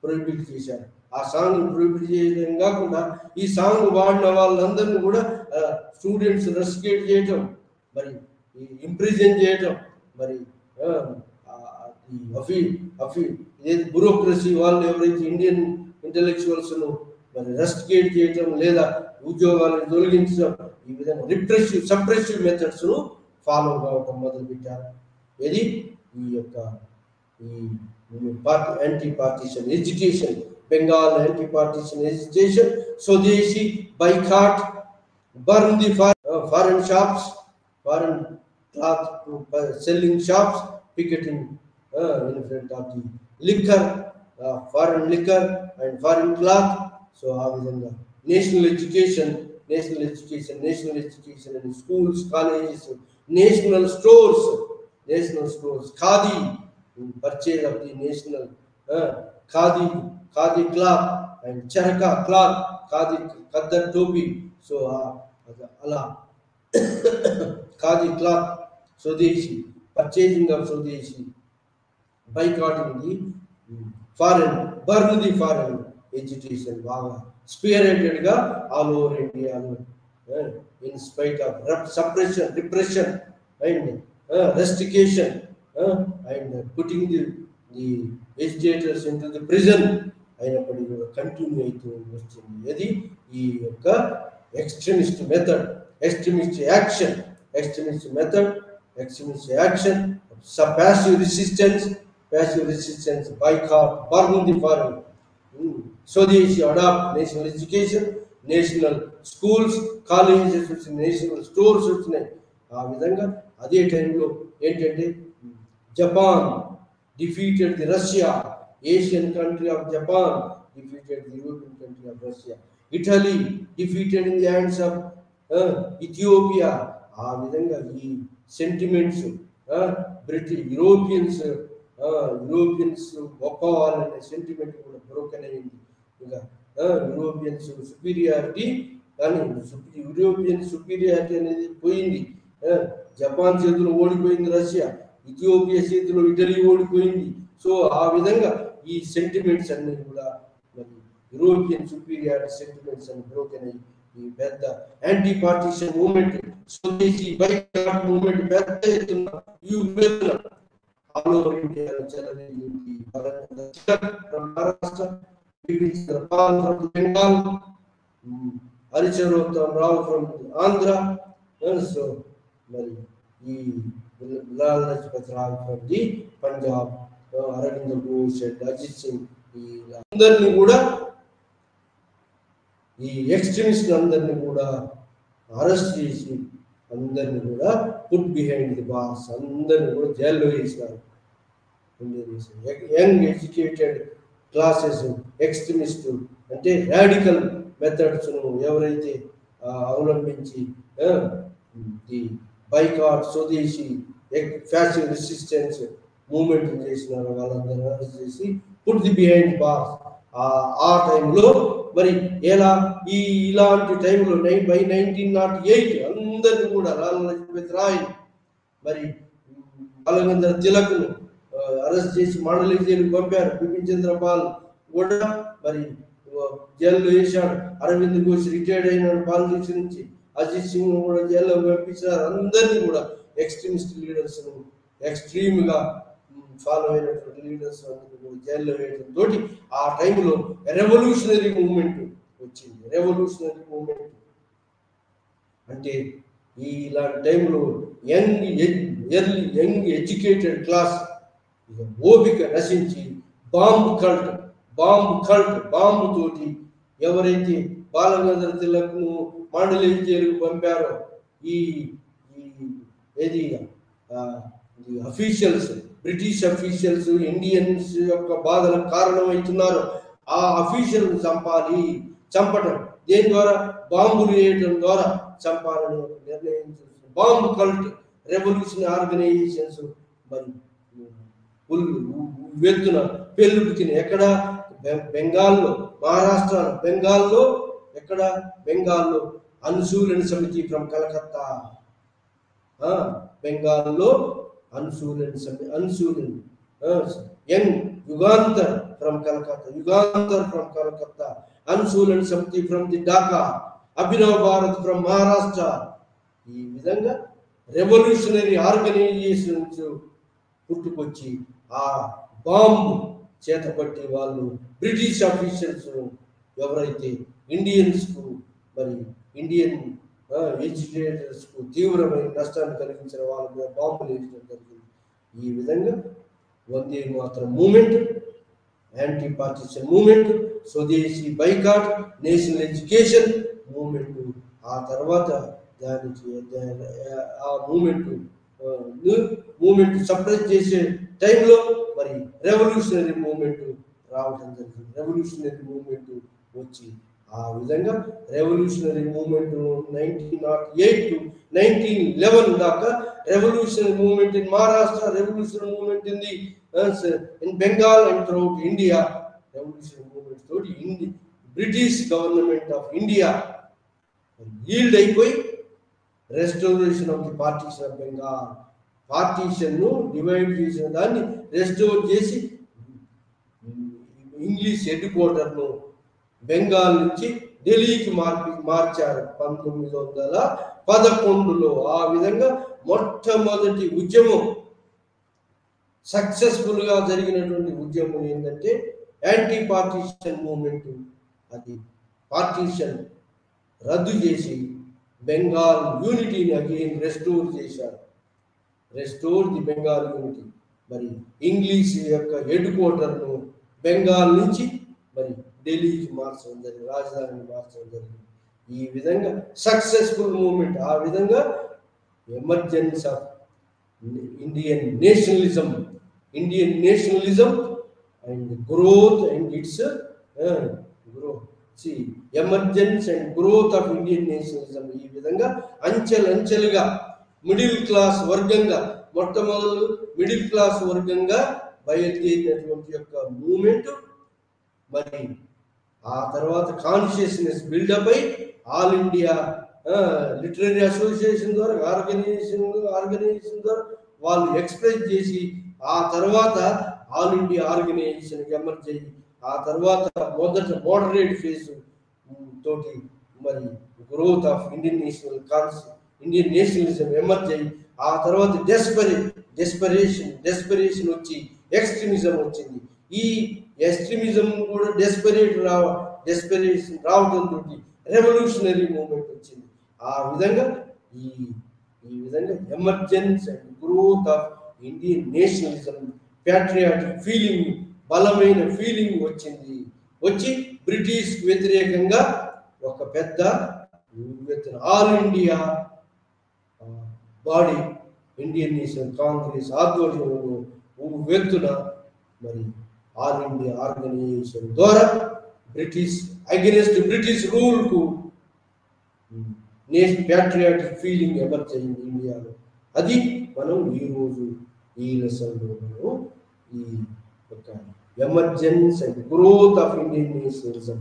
A: ప్రొహిబిట్ చేశారు. ఆ సాంగ్ ప్రొహిబిట్ చేయడం కాకుండా ఈ సాంగ్ వాడిన వాళ్ళందరినీ కూడా స్టూడెంట్స్ రెస్ట్రిక్ట్ చేయటం, మరి ఇంప్రిజన్ చేయటం, మరి బ్యూరోక్రసీ వాళ్ళు ఎవరైతే ఇండియన్ ఇంటలెక్చువల్స్ ను మరి రెస్ట్రిక్ట్ చేయటం లేదా ఉద్యోగాలను తొలగించడం, ఈ విధంగా సప్రెసివ్ మెథడ్స్ ను ఫాలో కావటం మొదలుపెట్టారు. ఇది ఈ యొక్క anti partition education, Bengal anti partition education, swadeshi boycott, burn the foreign shops, foreign cloth selling shops, picketing in front of the liquor, foreign liquor and foreign cloth. So ఆ విధంగా national education and schools, colleges, national stores, khadi, purchase of the national khadi cloth and charaka cloth, khadi kaddar topi. So ala khadi cloth, Swadeshi, purchasing of Swadeshi, boycotting the foreign, burn the foreign education, spearheaded ga all over India, in spite of suppression, repression, and restriction, and putting the educators into the prison, అయినప్పటికీ కూడా continue అవుతూ వస్తుంది. ఇది ఈ యొక్క extremist action, passive resistance, boycott, burn the foreign, Swadeshi, adopt national education, national schools, colleges, national stores వచ్చినాయి. ఆ విధంగా అదే టైంలో ఏంటంటే Japan defeated the Russia, Asian country of Japan defeated the European country of Russia, Italy defeated in the hands of Ethiopia. ఆ విధంగా ఈ sentiments British Europeans గొప్ప వాళ్ళనే సెంటిమెంట్ కూడా బ్రోకెన్ అయింది. ఇంకా యూరోపియన్స్ సుపీరియారిటీ, కానీ యూరోపియన్ సుపీరియారిటీ అనేది పోయింది. జపాన్ చేతిలో ఓడిపోయింది రష్యా, ఇథియోపియా చేతిలో ఇటలీ ఓడిపోయింది. సో ఆ విధంగా ఈ సెంటిమెంట్స్ అన్ని కూడా మరి యూరోపియన్ సుపీరియారిటీ సెంటిమెంట్స్ అని బ్రోకెన్ అయ్యి ఈ పెద్ద యాంటీ పార్టీషన్ మూవ్మెంట్, స్వదేశీ బైకాట్ మూవ్మెంట్ పెద్ద ఎత్తున ఆల్ ఓవర్ ఇండియాలో చెలరేగింది. Maharashtra, Chanderpaul from Bengal, Haricharan Rao from Andhra, so మరి ఈ లాల్ లజపత్ రాయ్ ఫ్రమ్ ది పంజాబ్, అరవింద్ ఘోష్, అజిత్ సింగ్, ఈ అందరినీ కూడా ఈ ఎక్స్ట్రీమిస్ట్ అందరినీ కూడా అరెస్ట్ చేసి అందరినీ కూడా పుట్ బిహైండ్ ది బార్స్, అందరినీ కూడా జైల్లో వేసినారు. యంగ్ ఎడ్యుకేటెడ్ క్లాసెస్ ఎక్స్ట్రీమిస్ట్ అంటే రాడికల్ మెథడ్స్ ఎవరైతే అవలంబించి ది బైకాట్ స్వదేశీ ఫ్యాషన్ రెసిస్టెన్స్ మూవ్మెంట్ చేసినారు, వాళ్ళందరూ అరెస్ట్ చేసి పుట్ ది బిహైండ్ బార్స్. ఆ టైంలో మరి ఎలా ఇలాంటి టైంలో బై 1908 అందరినీ కూడా లాలా లజపత్ రాయ్ మరి బాలగంగాధర తిలక్ను అరెస్ట్ చేసి మండలి జైలుకు పంపారు. బిపిన్ చంద్రపాల్ కూడా మరి జైల్లో వేశాడు. అరవింద్ ఘోష్ రిటైర్డ్ అయినాడు పాలిటిక్స్ నుంచి. అజిత్ సింగ్ కూడా జైల్లో పంపించారు. అందరినీ కూడా ఎక్స్ట్రీమిస్ట్ లీడర్స్ ఎక్స్ట్రీమ్ గా ఫాలో అయినటువంటి లీడర్స్ అందరినీ కూడా జైల్లో వేయడం తోటి ఆ టైంలో రెవల్యూషనరీ మూవ్మెంట్ వచ్చింది. రెవల్యూషనరీ మూవ్మెంట్ అంటే ఇలాంటి టైంలో యంగ్ ఎడ్యుకేటెడ్ క్లాస్ ఓపిక నశించి బాంబు తోటి ఎవరైతే బాలగంగాధర తిలక్ను మండలి జైలుకు పంపారో ఈ అఫీషియల్స్, బ్రిటిష్ అఫీషియల్స్ ఇండియన్స్ యొక్క బాధలకు కారణమవుతున్నారు. ఆ అఫీషియల్ చంపటం దేని ద్వారా, బాంబులు వేయటం ద్వారా చంపాలని నిర్ణయించారు. బాంబు కల్ట్ రెవల్యూషన్ ఆర్గనైజేషన్స్ మరి వెళ్తున్న పెళ్ళుడికి ఎక్కడ బెంగాల్లో, మహారాష్ట్ర బెంగాల్లో, ఎక్కడ బెంగాల్లో అన్సూలన్ సమితి ఫ్రమ్ కలకత్తా, బెంగాల్లో అన్సూలన్ యంగ్ యుగాంతర్ ఫ్రమ్ కలకత్తా, అన్సూలన్ సమితి from the Dhaka, Abhinav Bharat from Maharashtra. ఈ విధంగా రెవల్యూషనరీ ఆర్గనైజేషన్స్ పుట్టుకొచ్చి ఆ బాంబు చేతపట్టి వాళ్ళు బ్రిటిష్ ఆఫీసర్స్ ఎవరైతే ఇండియన్స్కు మరి ఇండియన్ ఎడ్యుకేటర్స్కు తీవ్రమైన నష్టాన్ని కలిగించిన వాళ్ళ మీద బాంబులు వేయడం జరిగింది. ఈ విధంగా Vande Mataram moment, anti partition moment, స్వదేశీ బైకాట్, నేషనల్ ఎడ్యుకేషన్ మూమెంట్, ఆ తర్వాత దానికి ఆ మూమెంట్ సప్రెస్ చేసే టైంలో మరి రెవల్యూషనరీ మూమెంట్ రావడం జరిగింది. రెవల్యూషనరీ మూమెంట్ వచ్చి ఆ విధంగా రెవల్యూషనరీ మూమెంట్ 1908 to 1911 దాకా revolutionary movement in Maharashtra, revolutionary movement in Bengal and throughout India. Revolutionary movement తోటి British government of India yield అయిపోయి restoration of the partition of Bengal, partition ను డివైడ్ చేసిన దాన్ని రెస్టోర్ చేసి ఇంగ్లీష్ హెడ్ క్వార్టర్ ను బెంగాల్ నుంచి ఢిల్లీకి మార్చారు 1911లో. ఆ విధంగా మొట్టమొదటి ఉద్యమం సక్సెస్ఫుల్ గా జరిగినటువంటి ఉద్యమం ఏంటంటే యాంటీ పార్టీషన్ మూవ్మెంట్. అది పార్టీషన్ రద్దు చేసి బెంగాల్ యూనిటీని అగైన్ రెస్టోర్ చేశారు. Restore the Bengal unity. మరి ఇంగ్లీష్ యొక్క హెడ్ క్వార్టర్ను బెంగాల్ నుంచి మరి ఢిల్లీకి మార్చడం జరిగింది, రాజధానిని మార్చడం జరిగింది. ఈ విధంగా సక్సెస్ఫుల్ మూవ్మెంట్. ఆ విధంగా emergence of Indian nationalism and growth and it's emergence and growth of Indian nationalism. ఈ విధంగా అంచెలుగా మిడిల్ క్లాస్ వర్గంగా, మొట్టమొదలు మిడిల్ క్లాస్ వర్గంగా బయలుదేరినటువంటి యొక్క మూవ్మెంట్ మరి ఆ తర్వాత కాన్షియస్నెస్ బిల్డప్ అయి ఆల్ ఇండియా లిటరరీ అసోసియేషన్ ద్వారా ఆర్గనైజేషన్ ద్వారా వాళ్ళు ఎక్స్ప్రెస్ చేసి ఆ తర్వాత ఆల్ ఇండియా ఆర్గనైజేషన్ ఎమర్జ్ అయ్యి ఆ తర్వాత మొదట మోడరేట్ ఫేజ్ తోటి మరి growth of Indian nationalism emerge అయ్యి ఆ తర్వాత డెస్పరేషన్ వచ్చి ఎక్స్ట్రీమిజం వచ్చింది. ఈ ఎక్స్ట్రీమిజం కూడా డెస్పరేషన్ రావడంతో రెవల్యూషనరీ మూవ్మెంట్ వచ్చింది. ఆ విధంగా ఈ విధంగా emergence and growth of Indian nationalism, patriotic feeling, బలమైన ఫీలింగ్ వచ్చి బ్రిటిష్ వ్యతిరేకంగా ఒక పెద్ద all India body Indian national Congress ఆధ్వర్యంలో ఉవ్వెత్తున మరి ఆల్ ఇండియా ఆర్గనైజేషన్ ద్వారా బ్రిటిష్ రూల్కు ప్యాట్రియాటిక్ ఫీలింగ్ ఎమర్జ్ అయింది ఇండియాలో. అది మనం ఈరోజు ఈ లెసన్లో మనం ఈ యొక్క emergence and growth of Indian nationalism